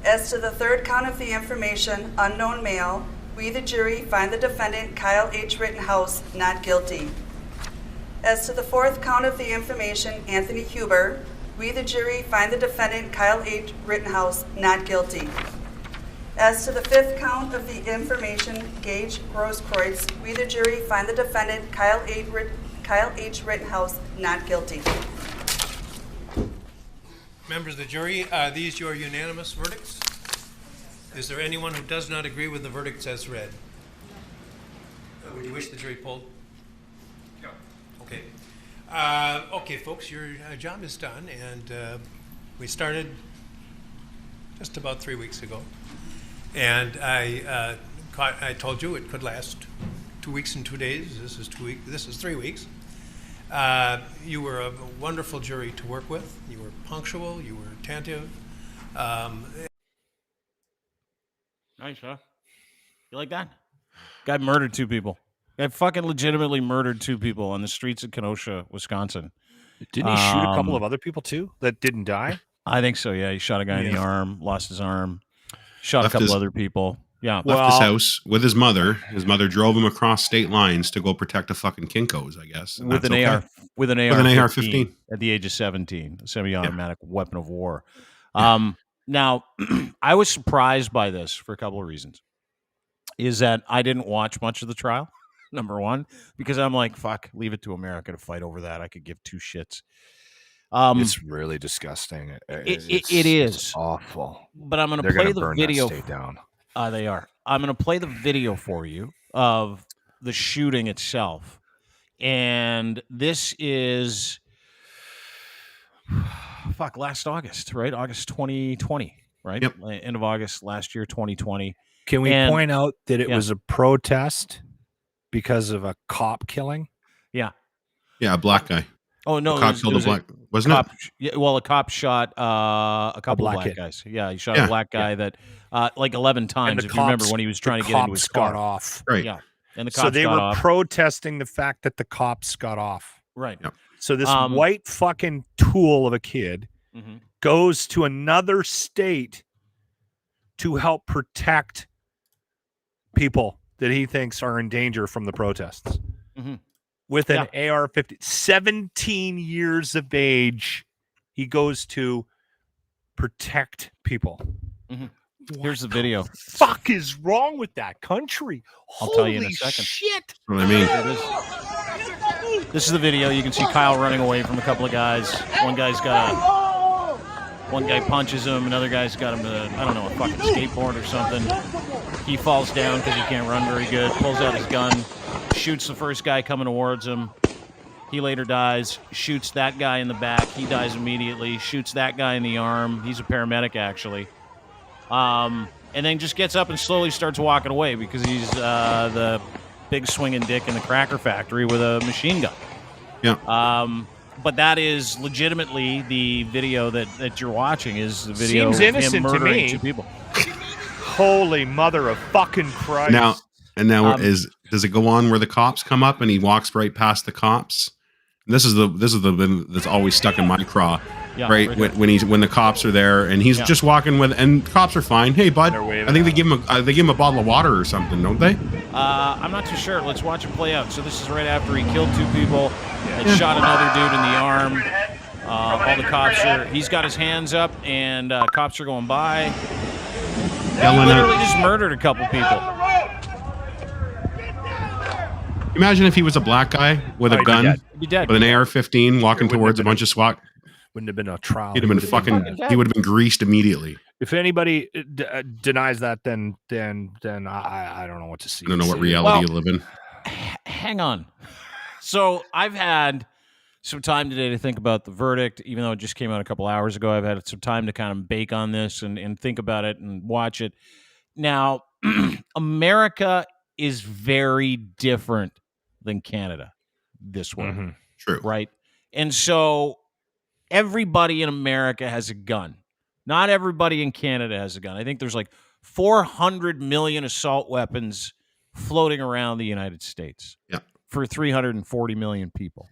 As to the third count of the information, unknown male. We, the jury, find the defendant Kyle H. Rittenhouse not guilty. As to the fourth count of the information, Anthony Huber, we, the jury, find the defendant Kyle H. Rittenhouse not guilty. As to the fifth count of the information, Gage Grosskreutz, we, the jury, find the defendant Kyle H. Rittenhouse not guilty. Members of the jury, are these your unanimous verdicts? Is there anyone who does not agree with the verdicts as read? Would you wish the jury polled? No. Okay. Okay, folks, your job is done, and we started just about 3 weeks ago. And I told you it could last 2 weeks and 2 days. This is 2 weeks. This is 3 weeks. You were a wonderful jury to work with. You were punctual. You were attentive. Nice, huh? You like that? Guy murdered 2 people. Guy fucking legitimately murdered 2 people on the streets of Kenosha, Wisconsin. Didn't he shoot a couple of other people too that didn't die? I think so, yeah. He shot a guy in the arm, lost his arm, shot a couple other people. Yeah. Left his house with his mother. His mother drove him across state lines to go protect a fucking Kinko's, I guess. With an AR-15 at the age of 17, a semi-automatic weapon of war. Now, I was surprised by this for a couple of reasons. Is that I didn't watch much of the trial, number one, because I'm like, fuck, leave it to America to fight over that. I could give 2 shits. It's really disgusting. It is. It's awful. But I'm going to play the video. That state down. They are. I'm going to play the video for you of the shooting itself. And this is, last August, right? August 2020, right? Yep. End of August last year, 2020. Can we point out that it was a protest because of a cop killing? Yeah. Yeah, a black guy. Oh, no. A cop killed a black, wasn't it? Yeah, well, a cop shot a couple of black guys. Yeah, he shot a black guy that like 11 times, if you remember, when he was trying to get into his car. Got off. Right. Yeah. And the cops so they got were off. protesting the fact that the cops got off. Right. Yep. So this white fucking tool of a kid goes to another state to help protect people that he thinks are in danger from the protests. With an AR-15, 17 years of age, he goes to protect people. Here's the video. What the fuck is wrong with that country? I'll tell you in a second. Shit. That's what I mean. This is the video. You can see Kyle running away from a couple of guys. One guy punches him. Another guy's got him a fucking skateboard or something. He falls down because he can't run very good. Pulls out his gun. Shoots the first guy coming towards him. He later dies. Shoots that guy in the back. He dies immediately. Shoots that guy in the arm. He's a paramedic, actually. And then just gets up and slowly starts walking away because he's the big swinging dick in the cracker factory with a machine gun. Yeah. But that is legitimately the video that you're watching is the video Seems of him innocent to murdering me. 2 people. Holy mother of fucking Christ. Now does it go on where the cops come up and he walks right past the cops? And this is the that's always stuck in my craw. Yeah, right when the cops are there and he's just walking with, and cops are fine. Hey, bud. I think they give him a bottle of water or something, don't they? I'm not too sure. Let's watch it play out. So this is right after he killed 2 people and shot another dude in the arm. All the cops he's got his hands up and cops are going by. He literally just murdered a couple people. Imagine if he was a black guy with a gun, be dead. with an AR-15 walking towards a bunch of SWAT. Wouldn't have been a trial. He'd have been fucking. He would have been greased immediately. If anybody denies that, then I don't know what to see. I don't know what reality you live in. Hang on. So I've had some time today to think about the verdict, even though it just came out a couple hours ago. I've had some time to kind of bake on this and think about it and watch it. Now, America is very different than Canada this way. Mm-hmm. True. Right? And so everybody in America has a gun. Not everybody in Canada has a gun. I think there's like 400 million assault weapons floating around the United States for 340 million people.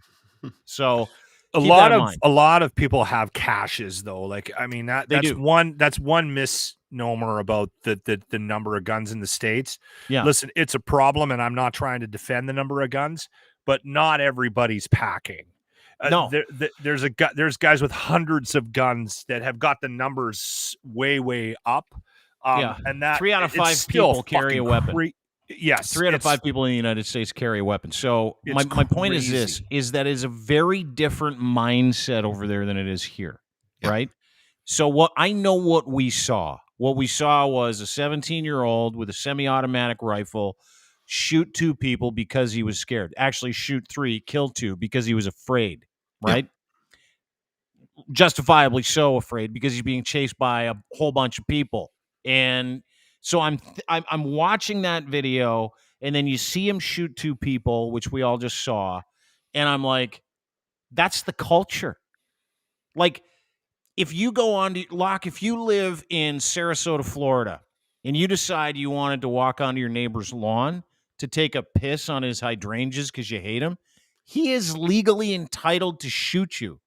So a lot of people have caches though. Like, I mean, that's one misnomer about the number of guns in the States. Yeah. Listen, it's a problem, and I'm not trying to defend the number of guns, but not everybody's packing. No, there's guys with hundreds of guns that have got the numbers way up. And that 3 out of 5 people carry a weapon. Yes, 3 out of 5 people in the United States carry a weapon. So my point is this: is that is a very different mindset over there than it is here, right? So what we saw. What we saw was a 17-year-old with a semi-automatic rifle shoot 2 people because he was scared. Actually, shoot 3, kill 2 because he was afraid, right? Yeah. Justifiably so afraid because he's being chased by a whole bunch of people. And so I'm watching that video, and then you see him shoot 2 people, which we all just saw, and I'm like, that's the culture. Like, if you go on to Locke, if you live in Sarasota, Florida, and you decide you wanted to walk onto your neighbor's lawn to take a piss on his hydrangeas because you hate him, he is legally entitled to shoot you.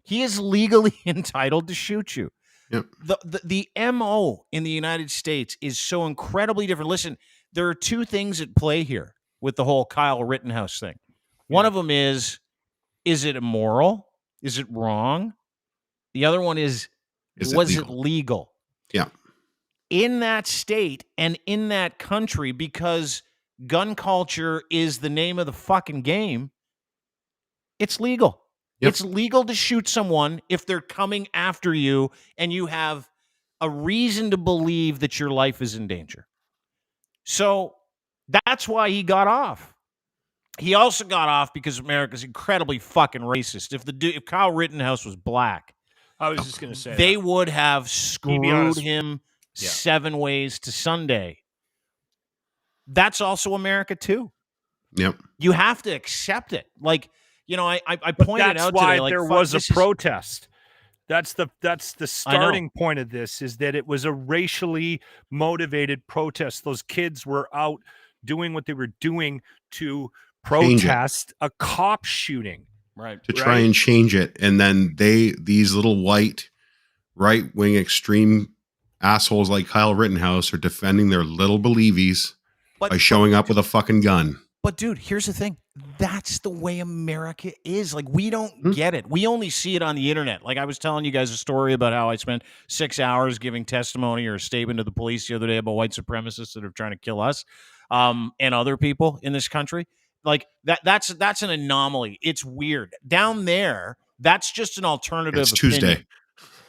He is legally entitled to shoot you. Yep. The MO in the United States is so incredibly different. Listen, there are 2 things at play here with the whole Kyle Rittenhouse thing. One of them is it immoral? Is it wrong? The other one was it legal? Yeah. In that state and in that country, because gun culture is the name of the fucking game, it's legal. Yep. It's legal to shoot someone if they're coming after you and you have a reason to believe that your life is in danger. So that's why he got off. He also got off because America's incredibly fucking racist. If Kyle Rittenhouse was black, I was just going to say they would have screwed him 7 ways to Sunday. That's also America too. Yep. You have to accept it. Like, you know, I pointed out today, like, there was a protest. That's the starting point of this, is that it was a racially motivated protest. Those kids were out doing what they were doing to protest a cop shooting. Right. To try and change it. And then these little white right-wing extreme assholes like Kyle Rittenhouse are defending their little believies by showing up with a fucking gun. But dude, here's the thing. That's the way America is. Like, we don't get it. We only see it on the internet. Like, I was telling you guys a story about how I spent 6 hours giving testimony or a statement to the police the other day about white supremacists that are trying to kill us and other people in this country. Like, that's an anomaly. It's weird. Down there, that's just an alternative It's opinion. Tuesday.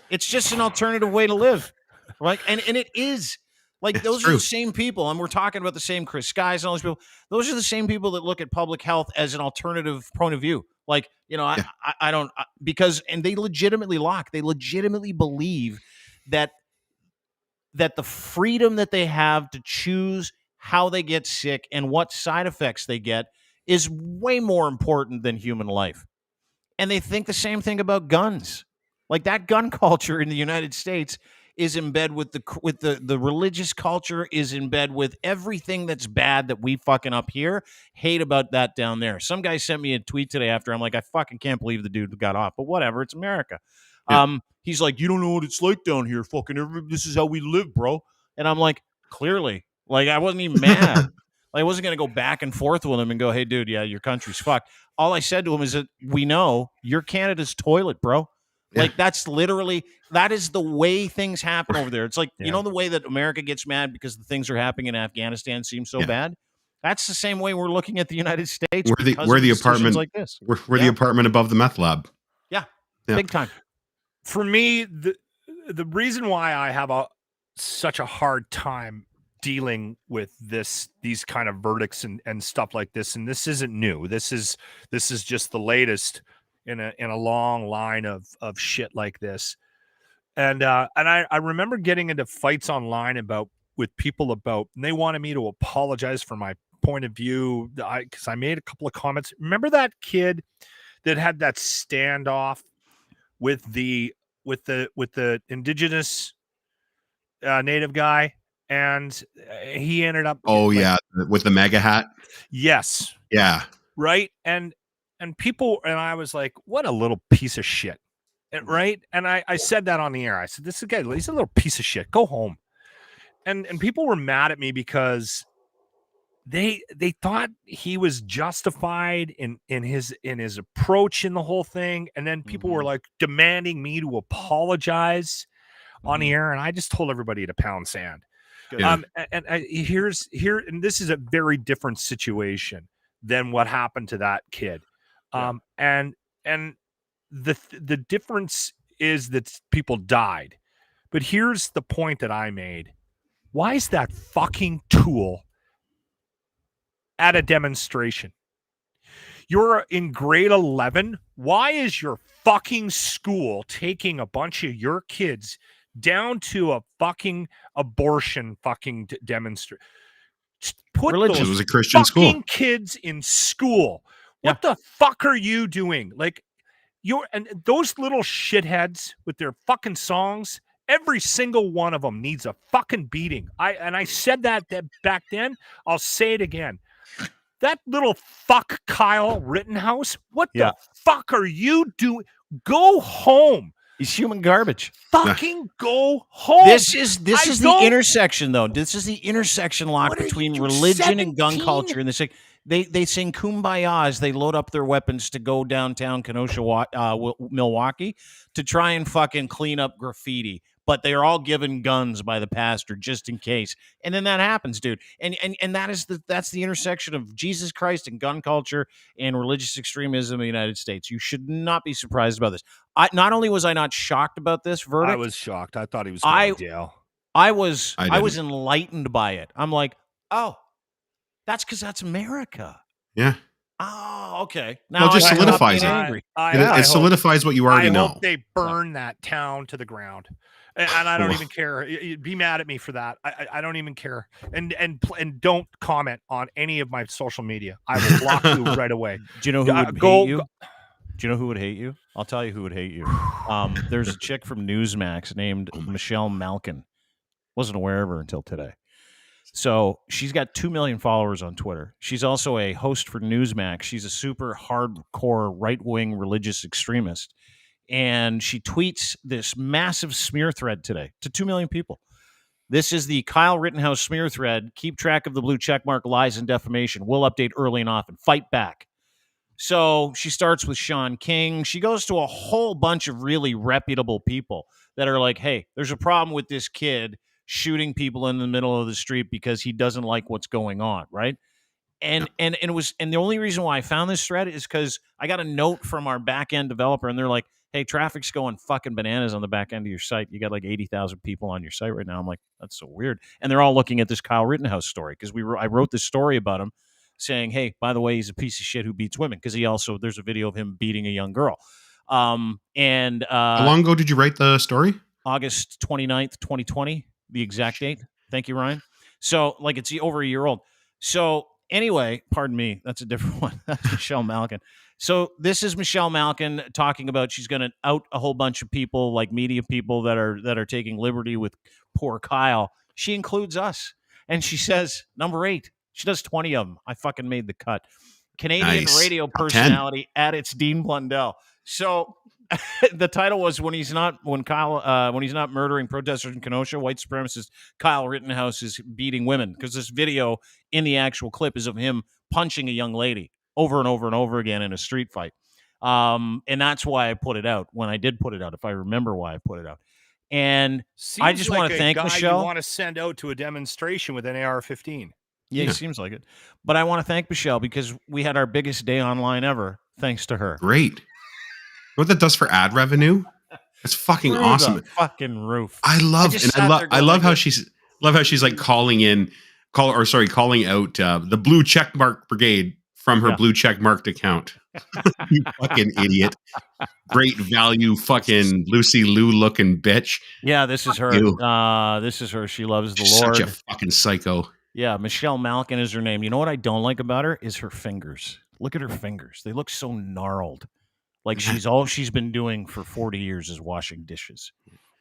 It's just an alternative way to live. Right? And it is. Like, those are the same people, and we're talking about the same Chris Skies and all those people. Those are the same people that look at public health as an alternative point of view. Like, you know, I don't, because, and they legitimately believe that the freedom that they have to choose how they get sick and what side effects they get is way more important than human life. And they think the same thing about guns. Like, that gun culture in the United States is in bed with the religious culture, is in bed with everything that's bad that we fucking up here hate about that down there. Some guy sent me a tweet today after I'm like, I fucking can't believe the dude got off, but whatever, it's America. Yeah. He's like, you don't know what it's like down here. Fucking this is how we live, bro. And I'm like, clearly, like, I wasn't even mad. Like, I wasn't going to go back and forth with him and go, hey, dude, yeah, your country's fucked. All I said to him is that we know you're Canada's toilet, bro. Like, that's literally, that is the way things happen over there. It's like, you know, the way that America gets mad because the things are happening in Afghanistan seem so bad. That's the same way we're looking at the United States. We're the apartment like this. We're the apartment above the meth lab. Yeah. Big time. For me, the reason why I have such a hard time dealing with these kind of verdicts and stuff like this, and this isn't new. This is just the latest in a long line of shit like this. And I remember getting into fights online with people and they wanted me to apologize for my point of view because I made a couple of comments. Remember that kid that had that standoff with the indigenous native guy, and he ended up with the mega hat. Yes. Yeah. Right. And people, and I was like, what a little piece of shit. And, right. And I said that on the air. I said, this guy, he's a little piece of shit. Go home. And people were mad at me because they thought he was justified in his approach in the whole thing. And then people were like demanding me to apologize on the air. And I just told everybody to pound sand. Yeah. And this is a very different situation than what happened to that kid. And the difference is that people died. But here's the point that I made. Why is that fucking tool at a demonstration? You're in grade 11. Why is your fucking school taking a bunch of your kids down to a fucking abortion fucking demonstration? Put Religion. It was a Christian school. Kids in school. What the fuck are you doing? Like, and those little shitheads with their fucking songs, every single one of them needs a fucking beating. I said that back then. I'll say it again. That little fuck Kyle Rittenhouse, what the fuck are you doing? Go home. He's human garbage. Fucking go home. This is the intersection, though. This is the intersection lock between religion and gun culture. And they sing Kumbaya as they load up their weapons to go downtown Kenosha, Milwaukee, to try and fucking clean up graffiti. But they're all given guns by the pastor just in case. And then that happens, dude. And that's the intersection of Jesus Christ and gun culture and religious extremism in the United States. You should not be surprised about this. Not only was I not shocked about this verdict, I was shocked. I thought he was going to jail. I was enlightened by it. I'm like, oh, that's because that's America. Yeah. Oh, okay. Now it just solidifies it. It solidifies what you already know. I hope they burn that town to the ground. And I don't even care. Be mad at me for that. I don't even care. And don't comment on any of my social media. I will block you right away. Do you know who would hate you? Do you know who would hate you? I'll tell you who would hate you. There's a chick from Newsmax named Michelle Malkin. Wasn't aware of her until today. So she's got 2 million followers on Twitter. She's also a host for Newsmax. She's a super hardcore right-wing religious extremist. And she tweets this massive smear thread today to 2 million people. This is the Kyle Rittenhouse smear thread. Keep track of the blue checkmark, lies, and defamation. We'll update early and often. Fight back. So she starts with Sean King. She goes to a whole bunch of really reputable people that are like, hey, there's a problem with this kid shooting people in the middle of the street because he doesn't like what's going on, right? And the only reason why I found this thread is because I got a note from our back-end developer, and they're like, hey, traffic's going fucking bananas on the back end of your site. You got like 80,000 people on your site right now. I'm like, that's so weird. And they're all looking at this Kyle Rittenhouse story because I wrote this story about him saying, hey, by the way, he's a piece of shit who beats women because there's a video of him beating a young girl. How long ago did you write the story? August 29th, 2020, the exact date. Thank you, Ryan. So like it's over a year old. So anyway, pardon me, that's a different one. That's Michelle Malkin. So this is Michelle Malkin talking about she's going to out a whole bunch of people, like media people that are taking liberty with poor Kyle. She includes us. And she says, number 8. She does 20 of them. I fucking made the cut. Canadian radio personality at its Dean Blundell. So the title was when he's not murdering protesters in Kenosha, white supremacist Kyle Rittenhouse is beating women, because this video in the actual clip is of him punching a young lady over and over and over again in a street fight. And that's why I put it out when I did put it out, if I remember why I put it out. And I just want to thank Michelle. You want to send out to a demonstration with an AR-15. Yeah, it seems like it. But I want to thank Michelle because we had our biggest day online ever thanks to her. Great. what that does for ad revenue? That's fucking Through awesome. the fucking roof. I love how she's like calling out the blue checkmark brigade from her blue checkmarked account. You fucking idiot. Great value fucking Lucy Liu looking bitch. Yeah, this is her. This is her. She loves the She's Lord. Such a fucking psycho. Yeah, Michelle Malkin is her name. You know what I don't like about her is her fingers. Look at her fingers. They look so gnarled. Like she's been doing for 40 years is washing dishes.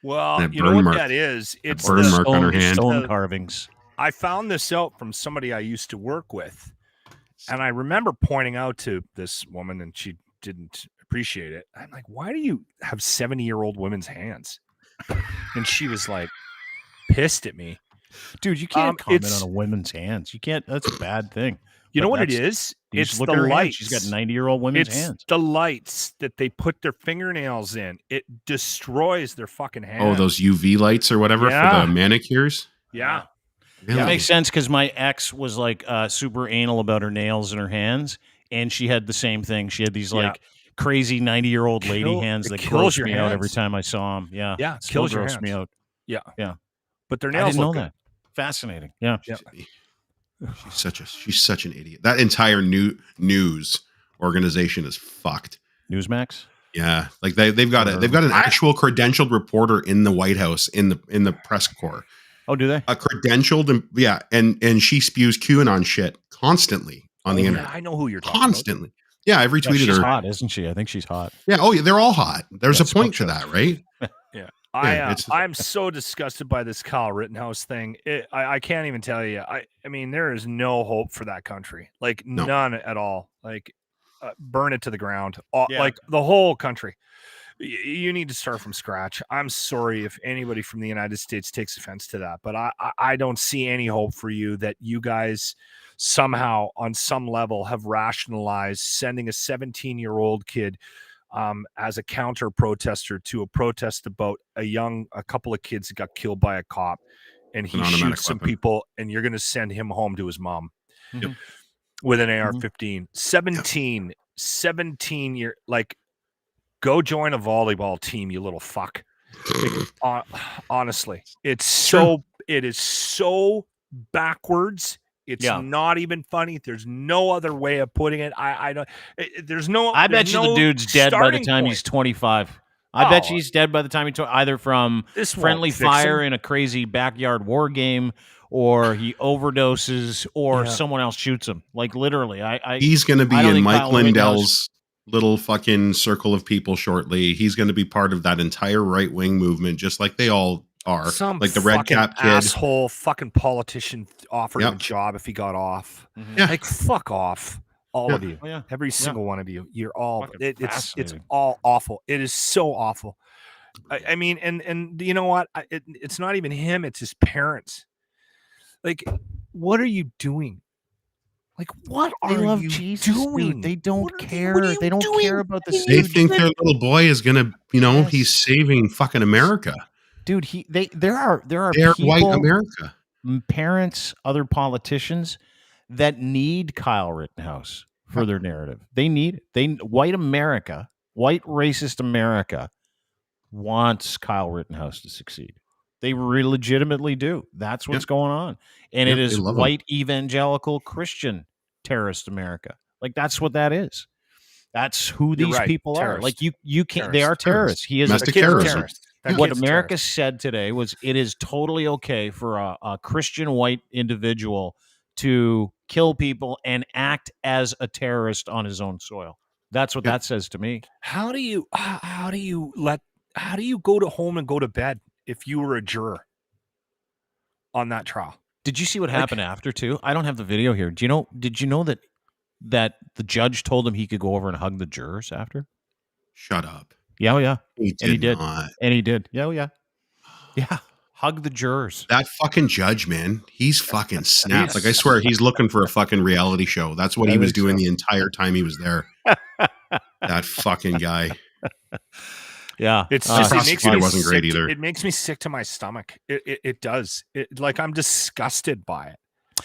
Well, you know what that is? It's burn mark on her hand. Stone carvings. I found this out from somebody I used to work with. And I remember pointing out to this woman, and she didn't appreciate it. I'm like, why do you have 70-year-old women's hands? And she was like pissed at me. Dude, you can't comment on a woman's hands. You can't. That's a bad thing. You know what it is? It's the lights. She's got 90-year-old women's hands. The lights that they put their fingernails in. It destroys their fucking hands. Oh, those UV lights or whatever for the manicures? Yeah. Really? That makes sense because my ex was like super anal about her nails and her hands, and she had the same thing. She had these like crazy 90-year-old lady hands that grossed me out every time I saw them. Yeah, yeah, kills your hands. Me out. Yeah, yeah. But their nails look good. That. Fascinating. Yeah. She's such an idiot. That entire news organization is fucked. Newsmax. Yeah, like they've got an actual credentialed reporter in the White House in the press corps. Oh, do they? A credentialed and she spews QAnon shit constantly on the internet. I know who you're talking constantly. About. Yeah, I've retweeted she's her. Hot, isn't she? I think she's hot. Yeah. Oh, yeah. They're all hot. There's a point to that, right? Yeah. I'm so disgusted by this Kyle Rittenhouse thing. I can't even tell you. I mean, there is no hope for that country. Like none at all. Like burn it to the ground. Like the whole country. You need to start from scratch. I'm sorry if anybody from the United States takes offense to that, but I don't see any hope for you that you guys somehow on some level have rationalized sending a 17-year-old kid as a counter protester to a protest about a couple of kids that got killed by a cop, and he shoots some people, and you're going to send him home to his mom with an AR-15. 17 year, like, go join a volleyball team, you little fuck. Honestly, it is so backwards. It's not even funny. There's no other way of putting it. I don't. There's no. I bet you the dude's dead by the time he's 25. I bet you he's dead by the time he's either from friendly fire in a crazy backyard war game, or he overdoses, or someone else shoots him. Like literally, he's going to be in Mike Lindell's little fucking circle of people shortly. He's going to be part of that entire right wing movement, just like they all are. Some like the red cap kid, asshole fucking politician offered him a job if he got off. Yeah. Like fuck off, all of you, every single one of you. You're all. It's all awful. It is so awful. I mean, and you know what? It's not even him. It's his parents. Like, what are you doing? Like, what are you doing? Dude. They don't care. They don't care about the. They think their little boy is gonna, he's saving fucking America. Dude, there are people, white America, parents, other politicians that need Kyle Rittenhouse for their narrative. They need it. White racist America wants Kyle Rittenhouse to succeed. They legitimately do. That's what's going on. And it is white evangelical Christian terrorist America. Like that's what that is. That's who these people are. Like you can't. They are terrorists. He is a terrorist. What America said today was it is totally okay for a Christian white individual to kill people and act as a terrorist on his own soil. That's what that says to me. How do you go to home and go to bed if you were a juror on that trial? Did you see what happened after too? I don't have the video here. Did you know that the judge told him he could go over and hug the jurors after? Shut up. Yeah, yeah. He did not. And he did. Yeah, yeah. Yeah. Hug the jurors. That fucking judge, man, he's fucking snapped. Like I swear he's looking for a fucking reality show. That's what he was doing the entire time he was there. That fucking guy. Yeah, it's the prosecutor wasn't great either. It makes me sick to my stomach. It does. Like I'm disgusted by it.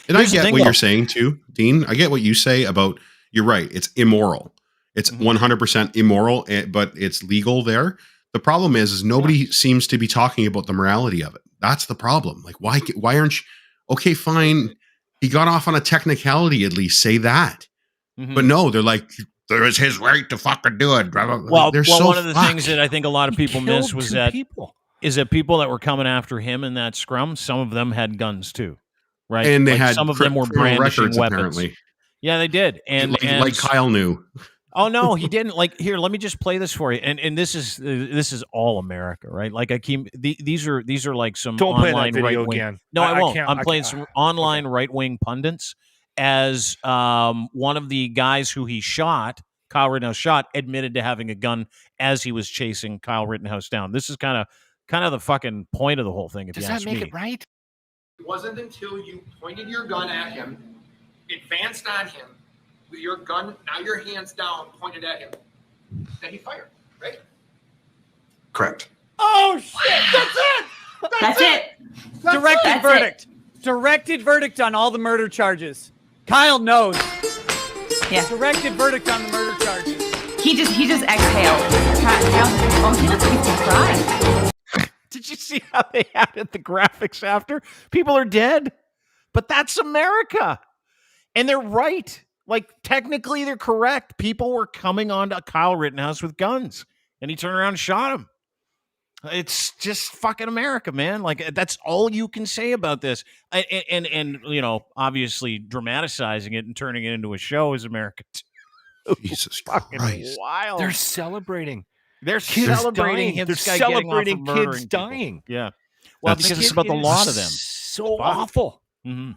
And I get what you're saying too, Dean. I get what you say about. You're right. It's immoral. It's 100% immoral, but it's legal there. The problem is nobody seems to be talking about the morality of it. That's the problem. Like, why aren't you? Okay, fine. He got off on a technicality. At least say that. But no, they're like, there is his right to fucking do it. Well, one of the things that I think a lot of people miss was that people that were coming after him in that scrum, some of them had guns too, right? And they had some of them were brandishing records, weapons. apparently. Yeah, they did. And like Kyle knew. Oh no, he didn't. Like, here, let me just play this for you. And this is all America, right? Like, these are like some Don't online play that video right-wing. again. No, I won't. I'm playing some online right-wing pundits as one of the guys who he shot, Kyle Rittenhouse shot, admitted to having a gun as he was chasing Kyle Rittenhouse down. This is kind of the fucking point of the whole thing. If Does you that ask make me. it right? It wasn't until you pointed your gun at him, advanced on him, with your gun, now your hands down, pointed at him, that he fired, right? Correct. Oh, shit. That's it. Directed verdict. Directed verdict on all the murder charges. Kyle knows. Yeah. Directed verdict on the murder charges. He just exhaled. Oh, he looks like he's crying. Did you see how they added the graphics after? People are dead. But that's America. And they're right. Like, technically, they're correct. People were coming on to Kyle Rittenhouse with guns, and he turned around and shot him. It's just fucking America, man. Like, that's all you can say about this. And you know, obviously, dramatizing it and turning it into a show is America too. Jesus fucking Christ. wild. They're celebrating. They're Kids celebrating dying. him. They're celebrating kids dying. Yeah. Well, because it's about the lot of them. So awful. Mm-hmm.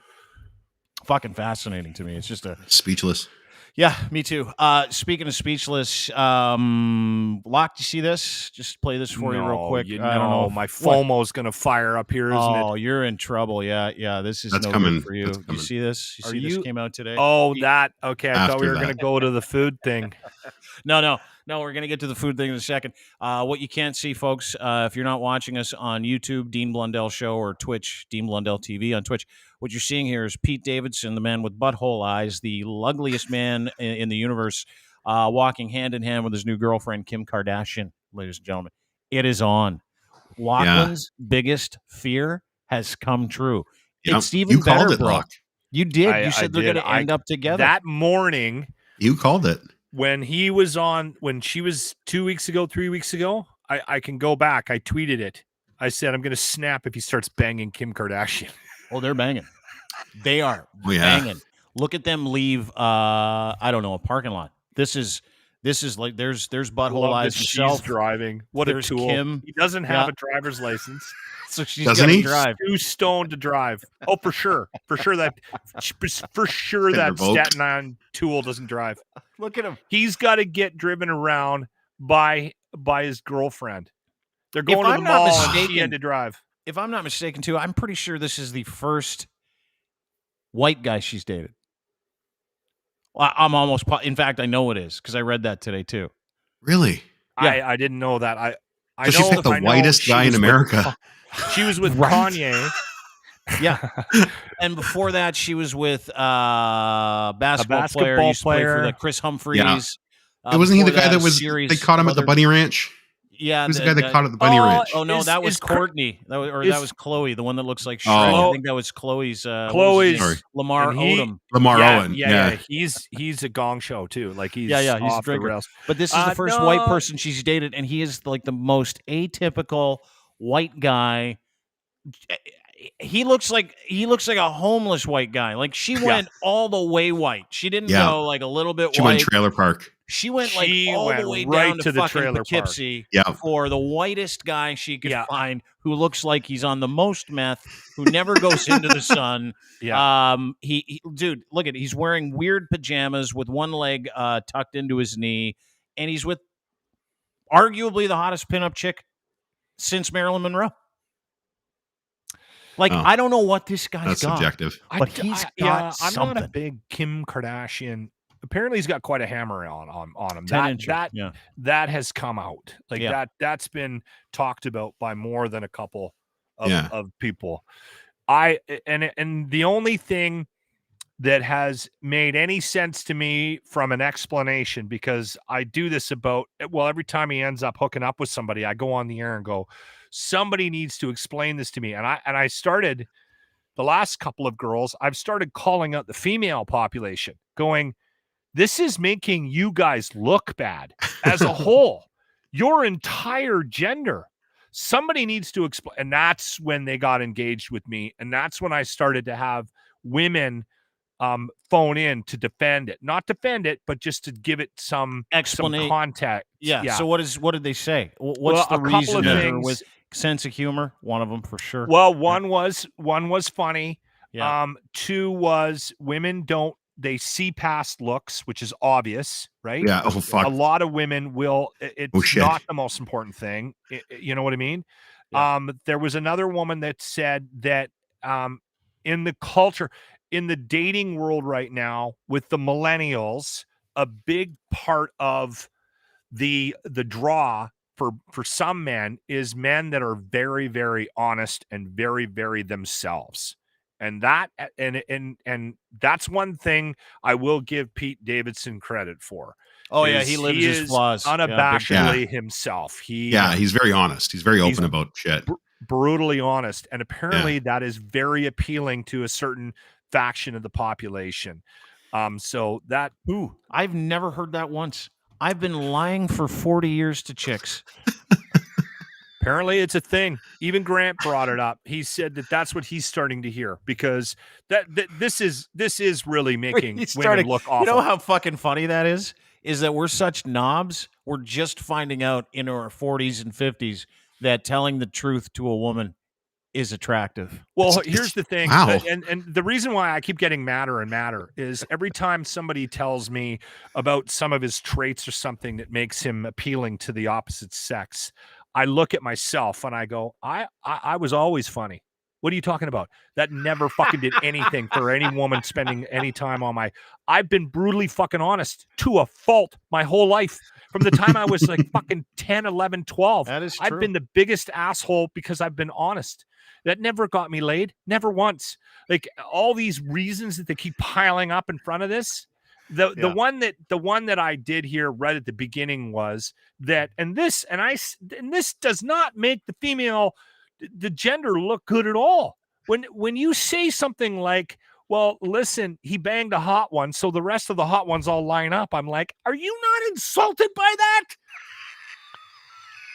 Fucking fascinating to me. It's just speechless. Yeah, me too. Speaking of speechless, Loch, you see this? Just play this for you real quick. I don't know. My FOMO's going to fire up here, isn't it? Oh, you're in trouble. Yeah. This is That's no coming. good for you. That's You coming. see this? You see this came out today? Oh, that. Okay, I thought we were After going to that. go to the food thing. No, we're going to get to the food thing in a second. What you can't see, folks, if you're not watching us on YouTube, Dean Blundell Show, or Twitch, Dean Blundell TV on Twitch, what you're seeing here is Pete Davidson, the man with butthole eyes, the ugliest man in the universe, walking hand in hand with his new girlfriend, Kim Kardashian, ladies and gentlemen. It is on. Lachlan's biggest fear has come true. Yep. It's even You better, called it, bro. Lach. You did. You I said they're did. going to end up together. That morning, You called it. when he was on, when she was 2 weeks ago, 3 weeks ago, I can go back. I tweeted it. I said, I'm going to snap if he starts banging Kim Kardashian. Oh, they're banging. They are Oh, yeah. banging. Look at them leave. I don't know, a parking lot. This is like there's butthole Love eyes that she's himself. driving. What There's a tool. Kim. He doesn't have Yeah. a driver's license. So she's Doesn't got to he? drive. Too stoned to drive. Oh, for sure that Been revoked. Staten Island tool doesn't drive. Look at him. He's got to get driven around by his girlfriend. They're going to I'm the not mall and she mistaken- had to drive. If I'm not mistaken, too, I'm pretty sure this is the first white guy she's dated. I'm almost. In fact, I know it is because I read that today too. Really? Yeah. I didn't know that. I So she's know like the I know whitest she guy in was with- America. She was with Right? Kanye. Yeah. And before that, she was with basketball player. basketball Used to play for player. the Chris Humphreys. Yeah. Wasn't he the before guy that a was series they caught him of at the other- bunny ranch? Yeah, Who's the guy that caught at the bunny ranch? Oh no, that was is Courtney. That is- was Chloe, the one that looks like Shrek. Oh. I think that was Chloe's. Chloe's- what was his name? Lamar and he- Odom. Lamar Owen. Yeah. He's a gong show too. Like he's He's off a the drinker. rails. But this is the first no. white person she's dated, and he is like the most atypical white guy. He looks like a homeless white guy. Like she went all the way white. She didn't Yeah. go like a little bit She white. went trailer park. She went like She all went the way right down to to the fucking trailer park. Poughkeepsie Yeah. for the whitest guy she could Yeah. find, who looks like he's on the most meth, who never goes into the sun. Yeah. He dude, look at it. He's wearing weird pajamas with one leg tucked into his knee, and he's with arguably the hottest pinup chick since Marilyn Monroe. Like, Oh. I don't know what this guy's That's got. subjective. But he's got I'm not a something. big Kim Kardashian. Apparently, he's got quite a hammer on him. 10 incher, That has come out. Like Yeah. that's been talked about by more than a couple of, Yeah. of people. And the only thing that has made any sense to me from an explanation, because I do this every time he ends up hooking up with somebody, I go on the air and go, somebody needs to explain this to me. And I started the last couple of girls, I've started calling out the female population, going, this is making you guys look bad as a whole, your entire gender. Somebody needs to explain. And that's when they got engaged with me. And that's when I started to have women phone in to defend it, not defend it, but just to give it some context. Yeah. So what did they say? What's the reason? With sense of humor, one of them for sure. Well, one was funny. Yeah. Two was women they see past looks, which is obvious, right? Yeah. Oh, fuck. A lot of women will. It's not the most important thing. You know what I mean? Yeah. There was another woman that said that in the culture, in the dating world right now with the millennials, a big part of the draw for some men is men that are very, very honest and very, very themselves. And that and that's one thing I will give Pete Davidson credit for. Oh yeah, he lives his flaws unabashedly himself. He's very honest. He's very open about shit. Brutally honest, and apparently that is very appealing to a certain faction of the population. So that I've never heard that once. I've been lying for 40 years to chicks. Apparently it's a thing. Even Grant brought it up. He said that's what he's starting to hear, because this is really making women look awful. You know how fucking funny that is? Is that we're such knobs. We're just finding out in our 40s and 50s that telling the truth to a woman is attractive. Well, here's the thing. Wow. And the reason why I keep getting madder and madder is every time somebody tells me about some of his traits or something that makes him appealing to the opposite sex, I look at myself and I go, I was always funny. What are you talking about? That never fucking did anything for any woman spending any time on I've been brutally fucking honest to a fault my whole life. From the time I was like fucking 10, 11, 12. That is true. I've been the biggest asshole because I've been honest. That never got me laid. Never once. Like all these reasons that they keep piling up in front of this. The one that I did here right at the beginning was that, and this does not make the gender look good at all. When you say something like, well, listen, he banged a hot one, so the rest of the hot ones all line up. I'm like, are you not insulted by that?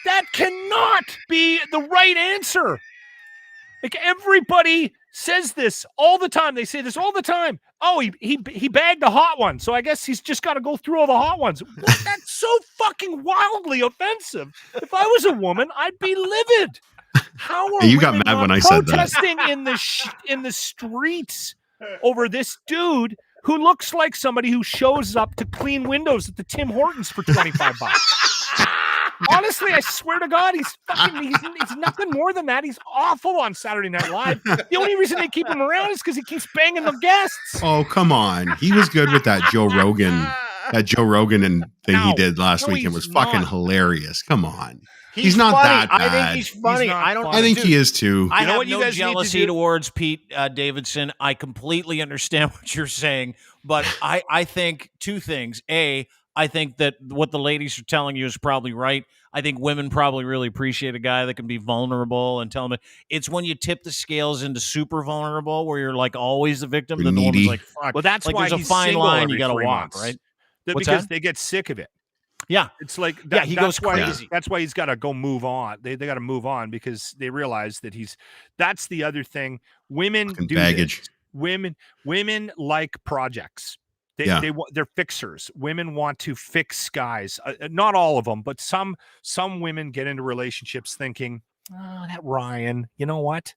That cannot be the right answer. Like everybody says this all the time. They say this all the time. Oh, he bagged a hot one, so I guess he's just got to go through all the hot ones. What? That's so fucking wildly offensive. If I was a woman, I'd be livid. How are you got mad when I said that? Protesting in the streets over this dude who looks like somebody who shows up to clean windows at the Tim Hortons for $25. Honestly, I swear to God, he's nothing more than that. He's awful on Saturday Night Live. The only reason they keep him around is because he keeps banging the guests. Oh, come on. He was good with that Joe Rogan and thing he did last week. It was fucking hilarious. Come on. He's not funny. that bad. I think he's funny. I think he is too. I have no jealousy towards Pete Davidson. I completely understand what you're saying, but I think two things. A, I think that what the ladies are telling you is probably right. I think women probably really appreciate a guy that can be vulnerable and tell them it's when you tip the scales into super vulnerable where you're like always the victim. Then the woman's like, fuck. Well, that's like why there's a fine line you got to walk, right? Because they get sick of it. Yeah. It's like, he goes crazy. That's why he's got to go move on. They got to move on because they realize that that's the other thing. Women fucking do baggage. This. Women like projects. They're fixers. Women want to fix guys. Not all of them, but some women get into relationships thinking, oh, that Ryan, you know what?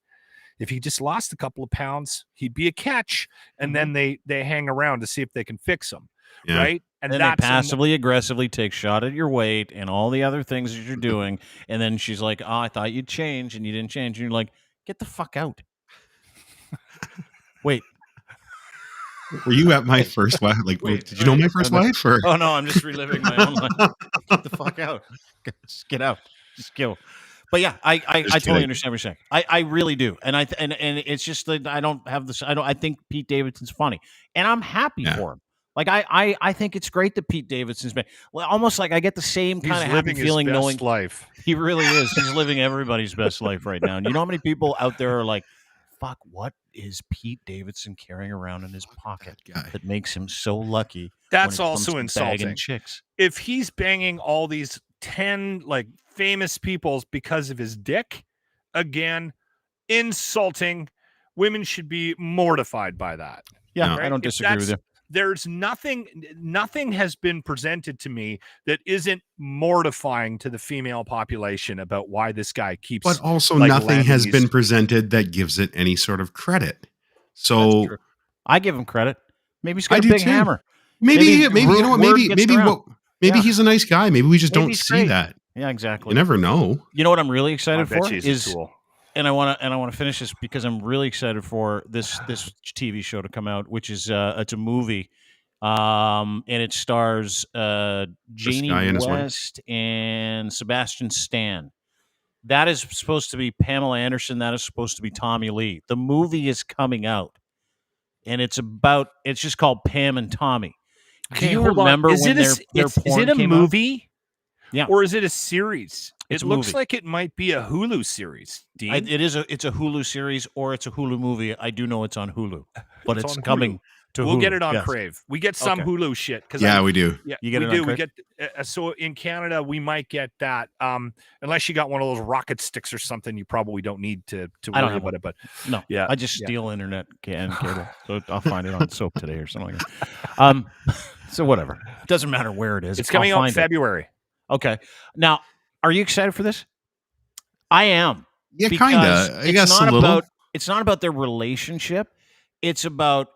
If he just lost a couple of pounds, he'd be a catch. And then they hang around to see if they can fix him. Yeah. Right. And then they passively aggressively take shot at your weight and all the other things that you're doing. And then she's like, oh, I thought you'd change and you didn't change. And you're like, get the fuck out. Wait. Were you at my first wife? Like, did you know my first wife? Or? Oh, no, I'm just reliving my own life. Get the fuck out. Just get out. Just go. But yeah, I totally understand what you're saying. I really do, and and it's just that I don't have this. I think Pete Davidson's funny, and I'm happy for him. Like I think it's great that Pete Davidson's been almost like I get the same kind of happy feeling his knowing best life. He really is. He's living everybody's best life right now. And you know how many people out there are like, "Fuck, what is Pete Davidson carrying around in his pocket that makes him so lucky?" That's also insulting. Chicks. If he's banging all these 10 like famous peoples because of his dick, again, insulting. Women should be mortified by that. Yeah, right? I don't disagree with you. There's nothing has been presented to me that isn't mortifying to the female population about why this guy keeps. But also nothing has been presented that gives it any sort of credit. So I give him credit. Maybe he's got a big hammer. Maybe you know what? Maybe he's a nice guy. Maybe we just don't see that. Yeah, exactly. You never know. You know what I'm really excited for is, and I want to finish this because I'm really excited for this TV show to come out, which is it's a movie, and it stars Janie West and Sebastian Stan. That is supposed to be Pamela Anderson. That is supposed to be Tommy Lee. The movie is coming out, and it's just called Pam and Tommy. Do you remember when their porn is it a came movie? Out? Yeah. Or is it a series? It looks like it might be a Hulu series, Dean. It's a Hulu series or it's a Hulu movie. I do know it's on Hulu, but it's coming to Hulu. We'll get it on Crave. We get some Hulu shit. We do. Yeah, you get we it do. On we Crave? get so in Canada we might get that. Unless you got one of those rocket sticks or something, you probably don't need to worry about it. But no, yeah, I just steal internet and cable, so I'll find it on Soap today or something like that. So whatever, it doesn't matter where it is. It's coming out in February. Okay, now are you excited for this? I am. Yeah, kind of. I guess a little. It's not about their relationship. It's about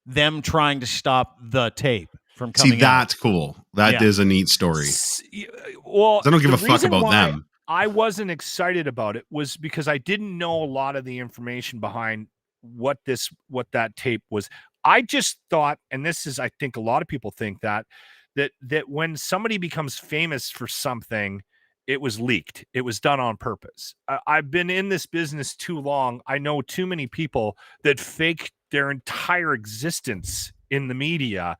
them trying to stop the tape from coming out. See, that's cool. That is a neat story. Well, I don't give a fuck about them. I wasn't excited about it was because I didn't know a lot of the information behind what that tape was. I just thought, and this is, I think a lot of people think that when somebody becomes famous for something, it was leaked. It was done on purpose. I've been in this business too long. I know too many people that fake their entire existence in the media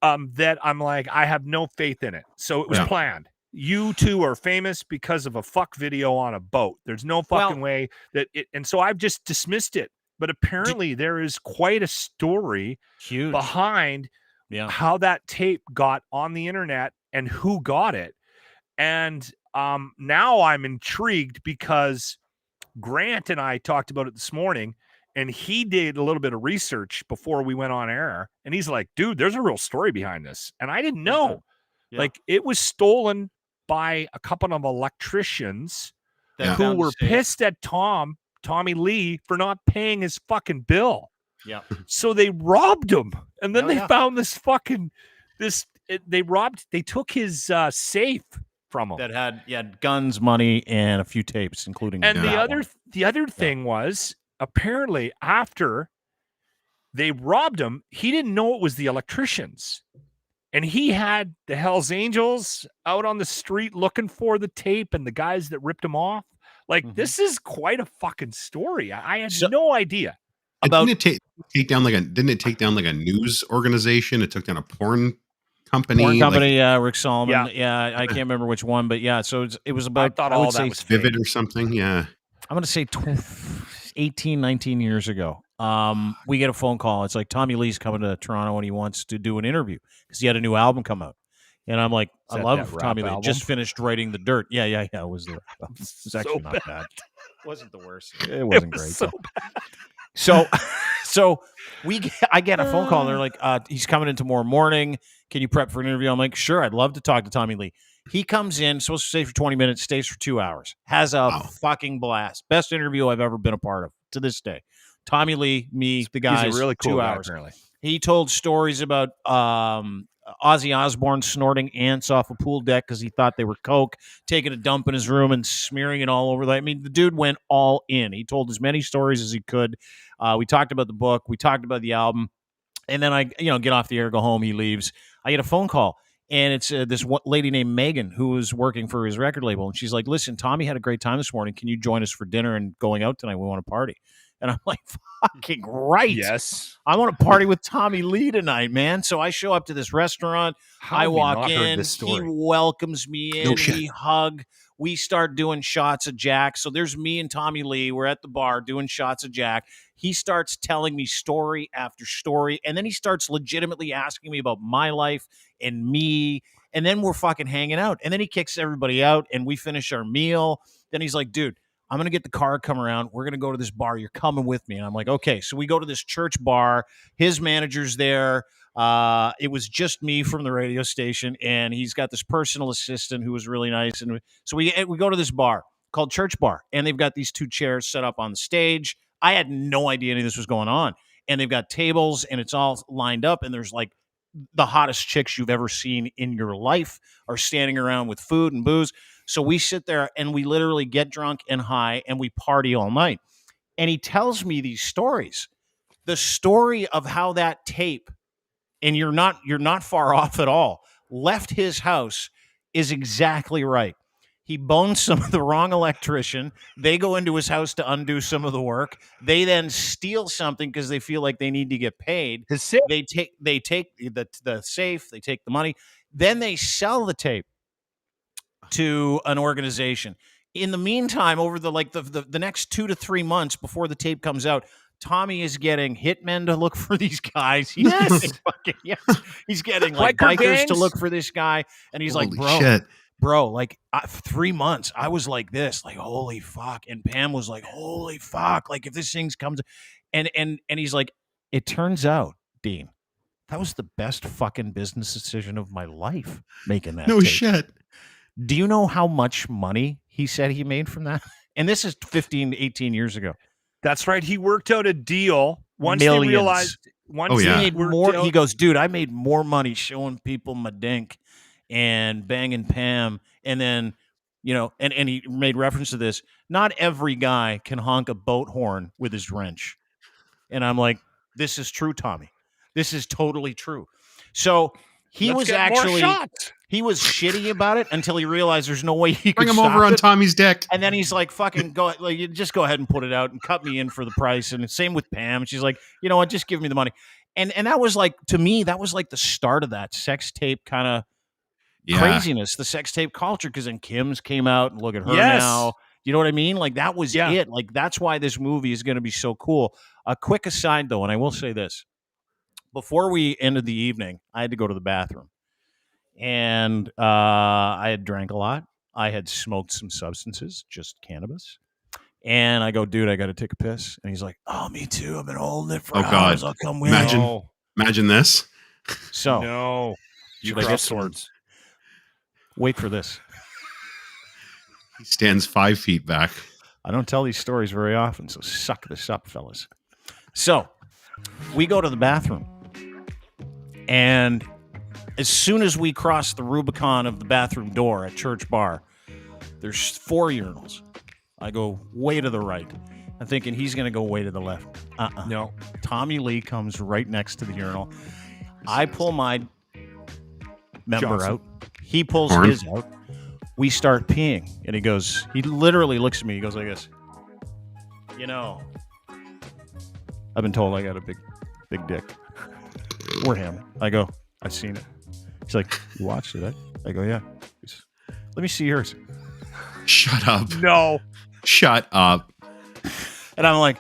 that I'm like, I have no faith in it. So it was planned. You two are famous because of a fuck video on a boat. There's no fucking way that it. And so I've just dismissed it. But apparently there is quite a story behind how that tape got on the internet and who got it. And now I'm intrigued because Grant and I talked about it this morning, and he did a little bit of research before we went on air. And he's like, dude, there's a real story behind this. And I didn't know. Yeah. Like, it was stolen by a couple of electricians who were pissed at Tommy Lee for not paying his fucking bill. Yeah. So they robbed him. And then they found this fucking they took his safe from him that had guns, money, and a few tapes, including. And the other thing was, apparently after they robbed him, he didn't know it was the electricians, and he had the Hells Angels out on the street looking for the tape and the guys that ripped him off. Like, this is quite a fucking story. I had no idea. Didn't it take down like a news organization? It took down a porn company. Rick Solomon. Yeah, I can't remember which one, but so it was about. I would say was Vivid or something. Yeah, I'm going to say 18, 19 years ago. We get a phone call. It's like Tommy Lee's coming to Toronto and he wants to do an interview because he had a new album come out. And I'm like, I love Tommy Lee. Just finished writing The Dirt. Yeah. It was actually not bad. It wasn't the worst. It wasn't great. So bad. So I get a phone call. And they're like, he's coming in tomorrow morning. Can you prep for an interview? I'm like, sure. I'd love to talk to Tommy Lee. He comes in, supposed to stay for 20 minutes, stays for 2 hours. Has a fucking blast. Best interview I've ever been a part of to this day. Tommy Lee, me, the guys. He's a really cool 2 guy, hours. apparently. He told stories about Ozzy Osbourne snorting ants off a pool deck because he thought they were coke, taking a dump in his room and smearing it all over. I mean, the dude went all in. He told as many stories as he could. We talked about the book. We talked about the album. And then I get off the air, go home. He leaves. I get a phone call. And it's this lady named Megan who was working for his record label. And she's like, listen, Tommy had a great time this morning. Can you join us for dinner and going out tonight? We want to party. And I'm like, fucking right. Yes. I want to party with Tommy Lee tonight, man. So I show up to this restaurant. I walk in. He welcomes me in. No shit. We hug. We start doing shots of Jack. So there's me and Tommy Lee. We're at the bar doing shots of Jack. He starts telling me story after story. And then he starts legitimately asking me about my life and me. And then we're fucking hanging out. And then he kicks everybody out and we finish our meal. Then he's like, dude, I'm going to get the car, come around. We're going to go to this bar. You're coming with me. And I'm like, okay. So we go to this church bar. His manager's there. It was just me from the radio station. And he's got this personal assistant who was really nice. And so we go to this bar called Church Bar. And they've got these 2 chairs set up on the stage. I had no idea any of this was going on. And they've got tables and it's all lined up. And there's like the hottest chicks you've ever seen in your life are standing around with food and booze. So we sit there and we literally get drunk and high and we party all night. And he tells me these stories. The story of how that tape, and you're not far off at all, left his house is exactly right. He boned some of the wrong electrician. They go into his house to undo some of the work. They then steal something because they feel like they need to get paid. They take the safe. They take the money. Then they sell the tape to an organization. In the meantime, over the next 2 to 3 months before the tape comes out, Tommy is getting hitmen to look for these guys. He's getting like bikers to look for this guy, and he's like, bro, like 3 months, I was like this, like holy fuck, and Pam was like, holy fuck, like if this thing comes, and he's like, it turns out, Dean, that was the best fucking business decision of my life, making that. No tape. shit. Do you know how much money he said he made from that? And this is 15, 18 years ago. That's right. He worked out a deal once Millions. they realized. Once he made more. He goes, dude, I made more money showing people my dink and banging Pam. And then, and he made reference to this. Not every guy can honk a boat horn with his wrench. And I'm like, this is true, Tommy. This is totally true. So he was shitty about it until he realized there's no way he could bring him stop over on it. Tommy's deck. And then he's like, fucking go, like, you just go ahead and put it out and cut me in for the price. And same with Pam. She's like, you know what, just give me the money. And that was like, to me, that was like the start of that sex tape kind of craziness, the sex tape culture. Because then Kim's came out and look at her now. You know what I mean? Like that was it. Like that's why this movie is going to be so cool. A quick aside though, and I will say this. Before we ended the evening, I had to go to the bathroom. And I had drank a lot. I had smoked some substances, just cannabis. And I go, dude, I got to take a piss. And he's like, oh, me too. I've been holding it for hours. I'll come with you. Imagine this. So. No. You cross swords. Wait for this. He stands 5 feet back. I don't tell these stories very often, so suck this up, fellas. So we go to the bathroom. And as soon as we cross the Rubicon of the bathroom door at Church Bar, there's 4 urinals. I go way to the right. I'm thinking he's going to go way to the left. No. Tommy Lee comes right next to the urinal. I pull my member out. He pulls his out. We start peeing. And he literally looks at me. He goes like this. I've been told I got a big dick. Or him. I go, I've seen it. He's like, you watched it, eh? I go, yeah. Let me see yours. Shut up. No. Shut up. And I'm like,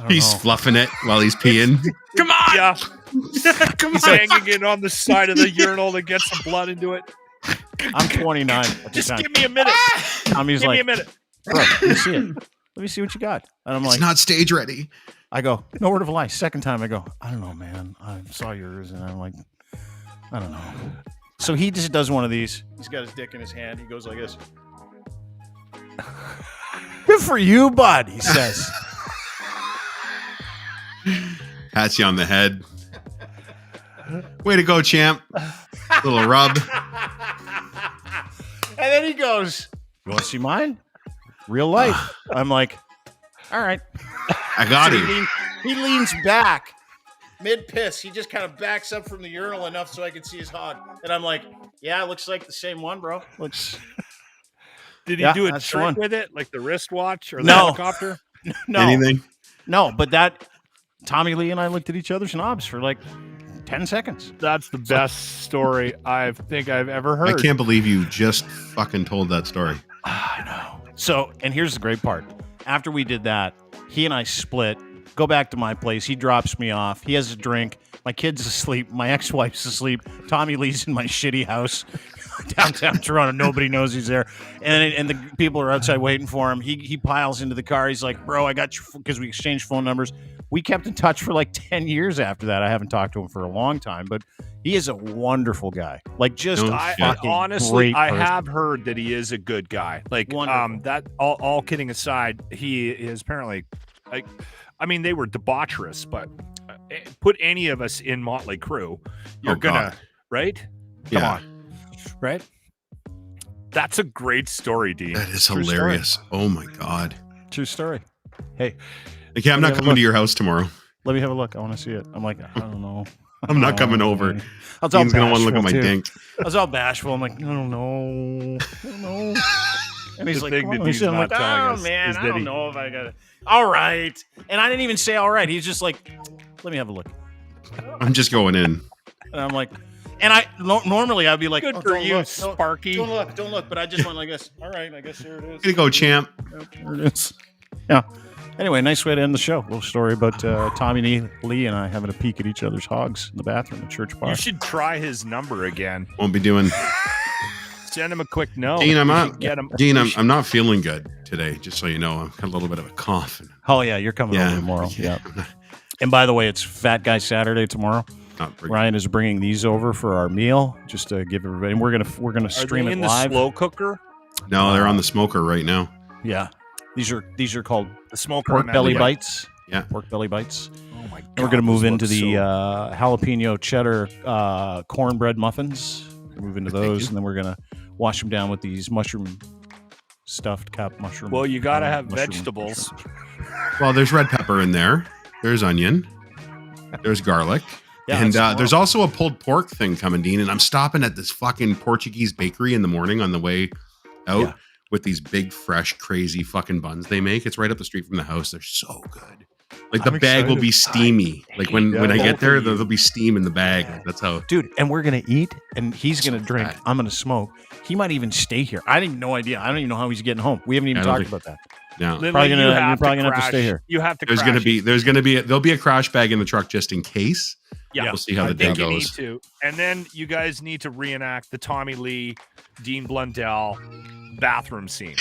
he's fluffing it while he's peeing. Come on. Yeah. Come on. Hanging it on the side of the urinal to get some blood into it. I'm 29. Just give me a minute. Give me a minute. Bro, let me see it. Let me see what you got. And I'm like, it's not stage ready. I go, no word of a lie. Second time I go, I don't know, man. I saw yours. And I'm like, I don't know. So he just does one of these. He's got his dick in his hand. He goes like this. Good for you, bud, he says. Pats you on the head. Way to go, champ. Little rub. And then he goes, you want to see mine? Real life. I'm like, all right. I got him. He leans back mid-piss, he just kind of backs up from the urinal enough so I can see his hog. And I'm like, yeah, it looks like the same one, bro. Looks. Did he do a trick with it, like the wristwatch or the helicopter? No. Anything? No, but Tommy Lee and I looked at each other's knobs for like 10 seconds. That's the best story I think I've ever heard. I can't believe you just fucking told that story. I know. So, and here's the great part. After we did that, he and I split, go back to my place. He drops me off. He has a drink. My kid's asleep. My ex-wife's asleep. Tommy Lee's in my shitty house downtown Toronto. Nobody knows he's there. And the people are outside waiting for him. He piles into the car. He's like, bro, I got you, because we exchanged phone numbers. We kept in touch for like 10 years after that. I haven't talked to him for a long time, but he is a wonderful guy. Like, just honestly, I person. have heard that he is a good guy. Like, that all kidding aside, he is apparently, like, I mean, they were debaucherous, but put any of us in Motley Crue, you're gonna, right? Come on, right? That's a great story, Dean. That is hilarious. Oh my God. True story. Hey. Okay, I'm not coming to your house tomorrow. Let me have a look. I want to see it. I'm like, I don't know. I'm not coming over. I was all Dean's gonna want to look at my too. dink. I was all bashful. I'm like, I don't know. And he's like, thing that I'm he's like, not telling oh us man, is I that don't he- know if I got it. All right. And I didn't even say all right. He's just like, let me have a look. I'm just going in. And I'm like, and normally I'd be like, Good oh, for don't you, look, Sparky. Don't look. But I just went like this. All right, I guess there it is. Here you go, champ. Yep, there it is. Yeah. Anyway, nice way to end the show. Little story about Tommy Lee and I having a peek at each other's hogs in the bathroom at Church Bar. You should try his number again. Won't be doing. Send him a quick note. Dean, I'm not feeling good today. Just so you know, I've got a little bit of a cough. Oh yeah, you're coming over tomorrow. Yeah. And by the way, it's Fat Guy Saturday tomorrow. Ryan is bringing these over for our meal, just to give everybody. And we're gonna stream it live. The slow cooker? No, they're on the smoker right now. Yeah, these are called the smoker pork belly bites. Yeah, pork belly bites. Oh my God! And we're gonna move into the so... jalapeno cheddar cornbread muffins. Move into those, and then we're gonna wash them down with these mushroom stuffed cap mushroom. Well, you gotta have vegetables. Well, there's red pepper in there. There's onion. There's garlic. Yeah, and there's also a pulled pork thing coming, Dean. And I'm stopping at this fucking Portuguese bakery in the morning on the way out with these big, fresh, crazy fucking buns they make. It's right up the street from the house. They're so good. Like the bag will be steamy. Like when I get there, there'll be steam in the bag. That's how. Dude, and we're gonna eat, and he's gonna drink. I'm gonna smoke. He might even stay here. I have no idea. I don't even know how he's getting home. We haven't even talked about that. No, you're probably gonna have to stay here. You have to. There'll be a crash bag in the truck just in case. Yeah, we'll see how the day goes. You need to, and then you guys need to reenact the Tommy Lee, Dean Blundell bathroom scene.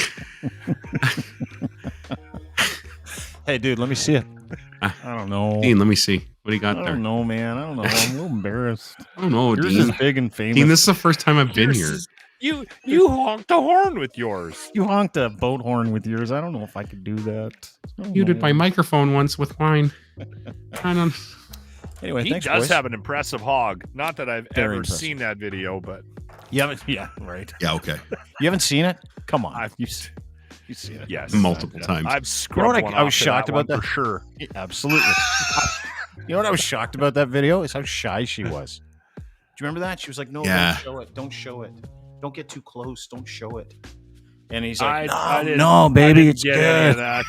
Hey, dude, let me see it. I don't know. Dean, let me see. What do you got there? I don't know, man. I don't know. I'm a little embarrassed. I don't know, Yours Dean. is big and famous. Dean, this is the first time I've been here. You honked a horn with yours. You honked a boat horn with yours. I don't know if I could do that. Muted my microphone once with wine. I don't. Anyway, he thanks, does boys. have an impressive hog. Not that I've Very ever impressive. seen that video, but You haven't? Yeah, right. Yeah, okay. You haven't seen it? Come on. You've seen it. Yes, multiple times. I've You know scrubbed what one I was off to shocked about one that for sure. Yeah, absolutely. You know what I was shocked about that video is how shy she was. Do you remember that? She was like, "No, Yeah. don't show it. Don't show it. Don't get too close. Don't show it." And he's like, I didn't- "No, baby, I it's didn't get any of good." that.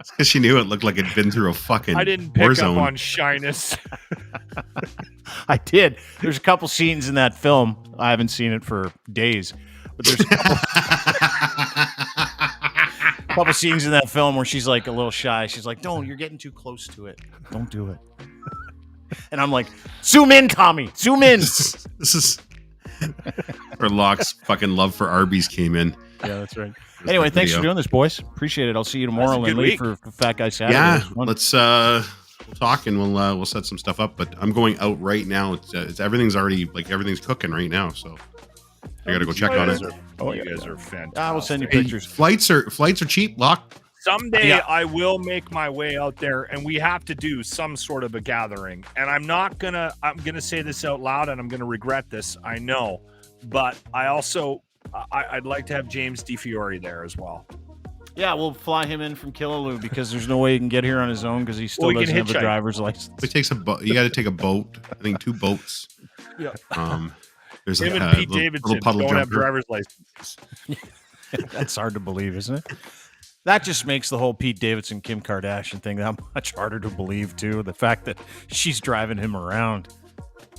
It's because she knew it looked like it'd been through a fucking I didn't pick war up zone. on shyness. I did. There's a couple scenes in that film. I haven't seen it for days, but there's a couple scenes in that film where she's like a little shy. She's like, "Don't, you're getting too close to it. Don't do it." And I'm like, "Zoom in, Tommy. Zoom in." This is where Locke's fucking love for Arby's came in. Yeah, that's right. Anyway, thanks for doing this, boys. Appreciate it. I'll see you tomorrow That's a good Lindley, week. for Fat Guy Saturday. Yeah, let's we'll talk and we'll set some stuff up. But I'm going out right now. It's everything's already everything's cooking right now. So I gotta go check on it. You guys are fantastic. I will send you Hey, pictures. flights are cheap, Locke. Someday I will make my way out there, and we have to do some sort of a gathering. And I'm gonna say this out loud, and I'm gonna regret this. I know, but I also I'd like to have James DiFiore there as well. Yeah, we'll fly him in from Killaloo because there's no way he can get here on his own because he still doesn't have a driver's license. It takes a boat. You got to take a boat. I think 2 boats. Yeah. There's Him like and a Pete Davidson little puddle don't have jumper. driver's licenses. That's hard to believe, isn't it? That just makes the whole Pete Davidson, Kim Kardashian thing that much harder to believe, too. The fact that she's driving him around.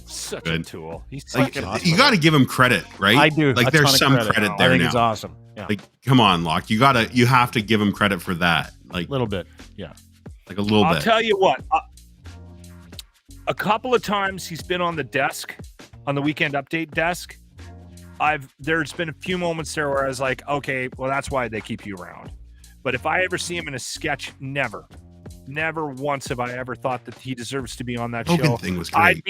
Such a tool. He's Like, you got to give him credit, right? I do. Like, a there's ton of some credit. credit I there think now. it's awesome. Yeah. Like, come on, Locke. You have to give him credit for that. Like a little bit. Yeah. Like a little bit. I'll tell you what. A couple of times he's been on the desk, on the Weekend Update desk. There's been a few moments there where I was like, okay, well, that's why they keep you around. But if I ever see him in a sketch, never once have I ever thought that he deserves to be on that Hogan show. thing was great.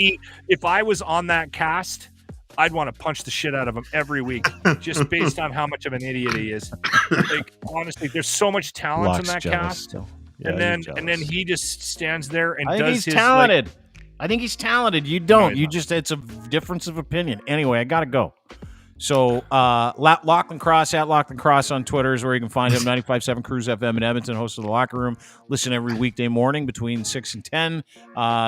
If I was on that cast, I'd want to punch the shit out of him every week, just based on how much of an idiot he is. Like, honestly, there's so much talent Locke's in that jealous cast, still. and then he just stands there and I think does he's his talented. I think he's talented. You don't. No, You just, it's a difference of opinion. Anyway, I got to go. So, Lachlan Cross, at Lachlan Cross on Twitter is where you can find him. 95.7 Cruise FM in Edmonton, host of The Locker Room. Listen every weekday morning between 6 and 10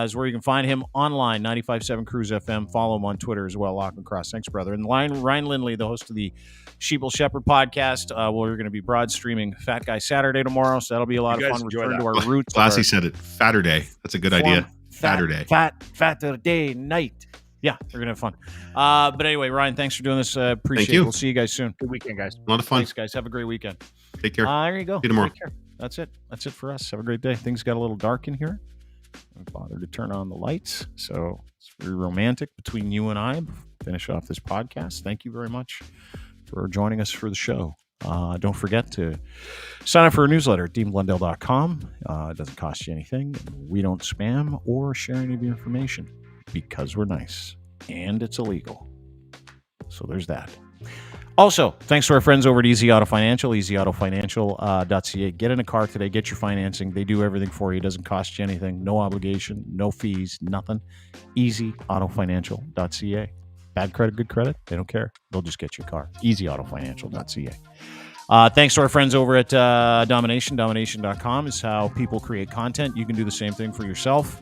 is where you can find him online, 95.7 Cruise FM. Follow him on Twitter as well, Lachlan Cross. Thanks, brother. And Ryan Lindley, the host of the Sheeple Shepherd podcast. We're going to be broad streaming Fat Guy Saturday tomorrow, so that'll be a lot of fun. Return to our roots. Classy said it. Fatterday. That's a good idea. Fatterday. Fat day night. Yeah, we're going to have fun. But anyway, Ryan, thanks for doing this. Appreciate it. We'll see you guys soon. Good weekend, guys. A lot of fun. Thanks, guys. Have a great weekend. Take care. There you go. See you tomorrow. Take care. That's it. That's it for us. Have a great day. Things got a little dark in here. I bothered to turn on the lights. So it's very romantic between you and I. Finish off this podcast. Thank you very much for joining us for the show. Don't forget to sign up for a newsletter at deanblundell.com. It doesn't cost you anything. We don't spam or share any of your information because we're nice and it's illegal. So there's that. Also, thanks to our friends over at Easy Auto Financial, easyautofinancial.ca. Get in a car today. Get your financing. They do everything for you. It doesn't cost you anything. No obligation, no fees, nothing. easyautofinancial.ca. Bad credit, good credit, they don't care. They'll just get your car. easyautofinancial.ca. Thanks to our friends over at Domination. Domination.com is how people create content. You can do the same thing for yourself.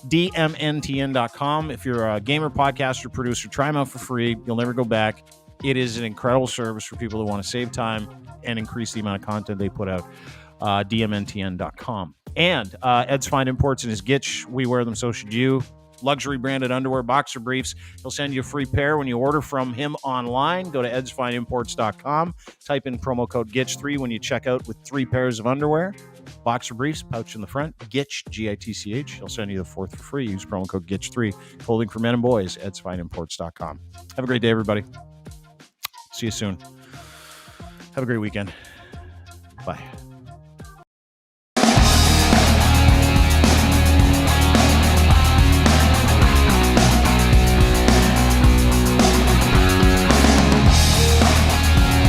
DMNTN.com. If you're a gamer, podcaster, producer, try them out for free. You'll never go back. It is an incredible service for people who want to save time and increase the amount of content they put out. DMNTN.com. And Ed's Fine Imports and his Gitch. We wear them, so should you. Luxury branded underwear, boxer briefs. He'll send you a free pair when you order from him online. Go to edsfineimports.com. Type in promo code GITCH3 when you check out with 3 pairs of underwear. Boxer briefs, pouch in the front. Gitch, G-I-T-C-H. He'll send you the 4th for free. Use promo code GITCH3. Clothing for men and boys, edsfineimports.com. Have a great day, everybody. See you soon. Have a great weekend. Bye.